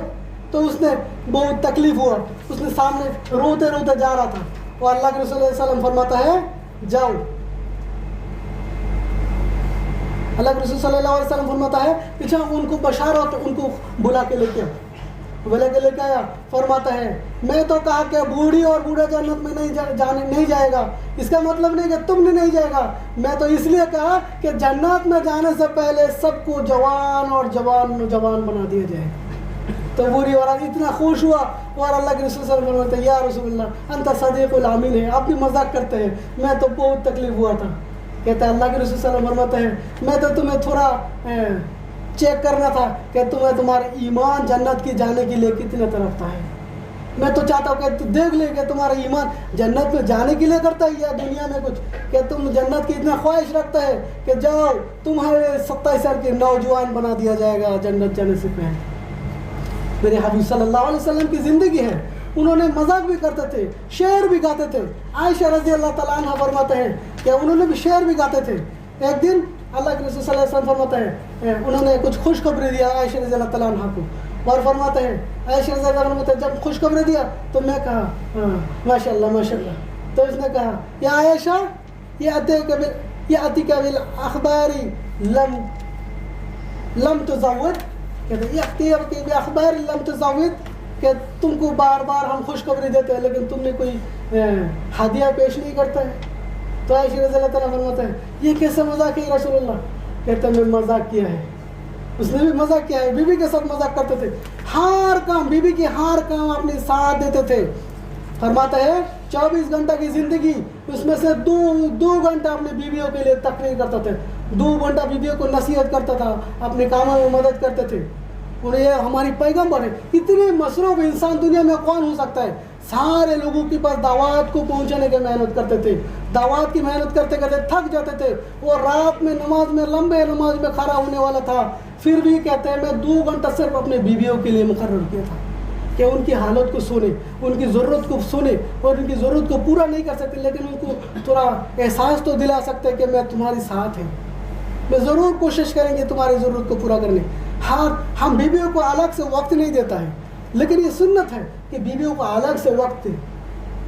تو اس نے بہت تکلیف ہوا، اس نے سامنے روتے روتے جا رہا تھا، اور اللہ کے رسول صلی اللہ علیہ وسلم فرماتا ہے جاؤ، اللہ کے رسول صلی اللہ علیہ وسلم فرماتا ہے پیچھے ان کو بشارت، ان کو بلا کے لے کے آیا، فرماتا ہے میں تو کہا کہ بوڑھی اور بوڑھا جنت میں نہیں جائے گا، اس کا مطلب نہیں کہ تم نے نہیں جائے گا، میں تو اس لیے کہا کہ جنت میں جانے سے پہلے سب کو جوان اور نوجوان بنا دیا جائے۔ تو بوڑھی عورت اتنا خوش ہوا، اور اللہ کے رسول صلی اللہ علیہ وسلم فرماتے ہیں یا رسول اللہ انت صدیق الامین ہے، آپ بھی مذاق کرتے ہیں، میں تو بہت تکلیف ہوا تھا۔ کہتا ہے اللہ کے رسول صلی اللہ علیہ وسلم فرماتے ہیں میں تو تمہیں تھوڑا چیک کرنا تھا کہ تمہارا ایمان جنت کی جانے کے لیے کتنا طرفتا ہے، میں تو چاہتا ہوں کہ دیکھ لے کہ تمہارا ایمان جنت میں جانے کے لیے کرتا ہے یا دنیا میں کچھ، کہ تم جنت کی اتنا خواہش رکھتا ہے کہ جاؤ تمہارے 27 سال کے نوجوان بنا دیا جائے گا جنت جانے سے پہلے۔ میرے حبیب صلی اللہ علیہ وسلم کی زندگی ہے، انہوں نے مذاق بھی کرتے تھے، شعر بھی گاتے تھے۔ عائشہ رضی اللہ تعالیٰ عنہ فرماتے ہیں کہ انہوں نے بھی شعر بھی گاتے تھے۔ ایک دن اللہ کے رسول صلی اللہ علیہ وسلم فرماتے ہیں انہوں نے کچھ خوشخبری دیا عائشہ رضی اللہ تعالیٰ عنہ کو، اور فرماتے ہیں عائشہ رضی اللہ عنہا جب خوشخبری دیا تو میں کہا ہاں ماشاء اللہ ماشاء اللہ. تو اس نے کہا یا عائشہ یأتیک بالاخبار لم تزود، کہتے ہیں یأتیک بالاخبار لم تزود، کہ تم کو بار بار ہم خوشخبری دیتے ہیں لیکن تم نے کوئی ہدیہ پیش نہیں کرتا ہے. تو عائشہ رضی اللہ تعالیٰ فرماتا ہے یہ کیسے مذاق ہے رسول اللہ؟ کہتے ہیں میں مذاق کیا ہے. اس نے بھی مذاق کیا ہے، بی بی کے ساتھ مذاق کرتے تھے، ہر کام بی بی کی ہر کام اپنے ساتھ دیتے تھے. فرماتا ہے 24 گھنٹہ کی زندگی اس میں سے دو گھنٹہ اپنے بیویوں کے لیے تقریر کرتا تھا، 2 گھنٹہ بیویوں کو نصیحت کرتا تھا، اپنے کاموں میں مدد کرتے تھے. اور یہ ہماری پیغمبر ہے. اتنے مصروف انسان دنیا میں کون ہو سکتا ہے؟ سارے لوگوں کے پاس دعوات کو پہنچانے کی محنت کرتے تھے، دعوات کی محنت کرتے کرتے تھک جاتے تھے. وہ رات میں نماز میں لمبے نماز میں کھڑا ہونے والا تھا، پھر بھی کہتے ہیں میں 2 گھنٹہ صرف اپنے بیویوں کے لیے مقرر کیا تھا کہ ان کی حالت کو سنے، ان کی ضرورت کو سنے. اور ان کی ضرورت کو پورا نہیں کر سکتے لیکن ان کو تھوڑا احساس تو دلا سکتے کہ میں تمہاری ساتھ ہیں، میں ضرور کوشش کریں گے تمہاری ضرورت کو پورا کرنے. ہم بیویوں کو الگ سے وقت نہیں دیتا ہے، لیکن یہ سنت ہے کہ بیویوں کو الگ سے وقت دے.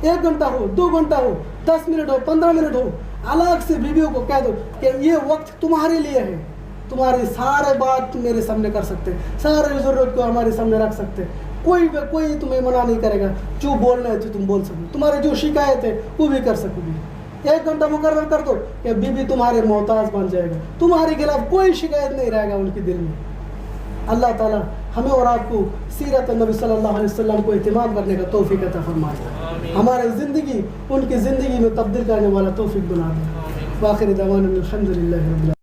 1 گھنٹہ ہو، 2 گھنٹہ ہو، 10 منٹ ہو، 15 منٹ ہو، الگ سے بیویوں کو کہہ دو کہ یہ وقت تمہارے لیے ہے. تمہاری سارے بات تم میرے سامنے کر سکتے، سارے ضرورت کو ہمارے سامنے رکھ سکتے. کوئی تمہیں منع نہیں کرے گا. جو بولنا ہے تو تم بول سکو، تمہاری جو شکایت ہے وہ بھی کر سکو گی. 1 گھنٹہ مقرر کر دو کہ بیوی تمہارے محتاج بن جائے گا، تمہارے خلاف کوئی شکایت نہیں رہے گا ان کے دل میں. اللہ تعالیٰ ہمیں اور آپ کو سیرت نبی صلی اللہ علیہ وسلم کو اہتمام کرنے کا توفیق عطا فرمائے، ہمارے زندگی ان کی زندگی میں تبدیل کرنے والا توفیق بنا دے. وآخر دعوانا الحمد للہ رب العالمین.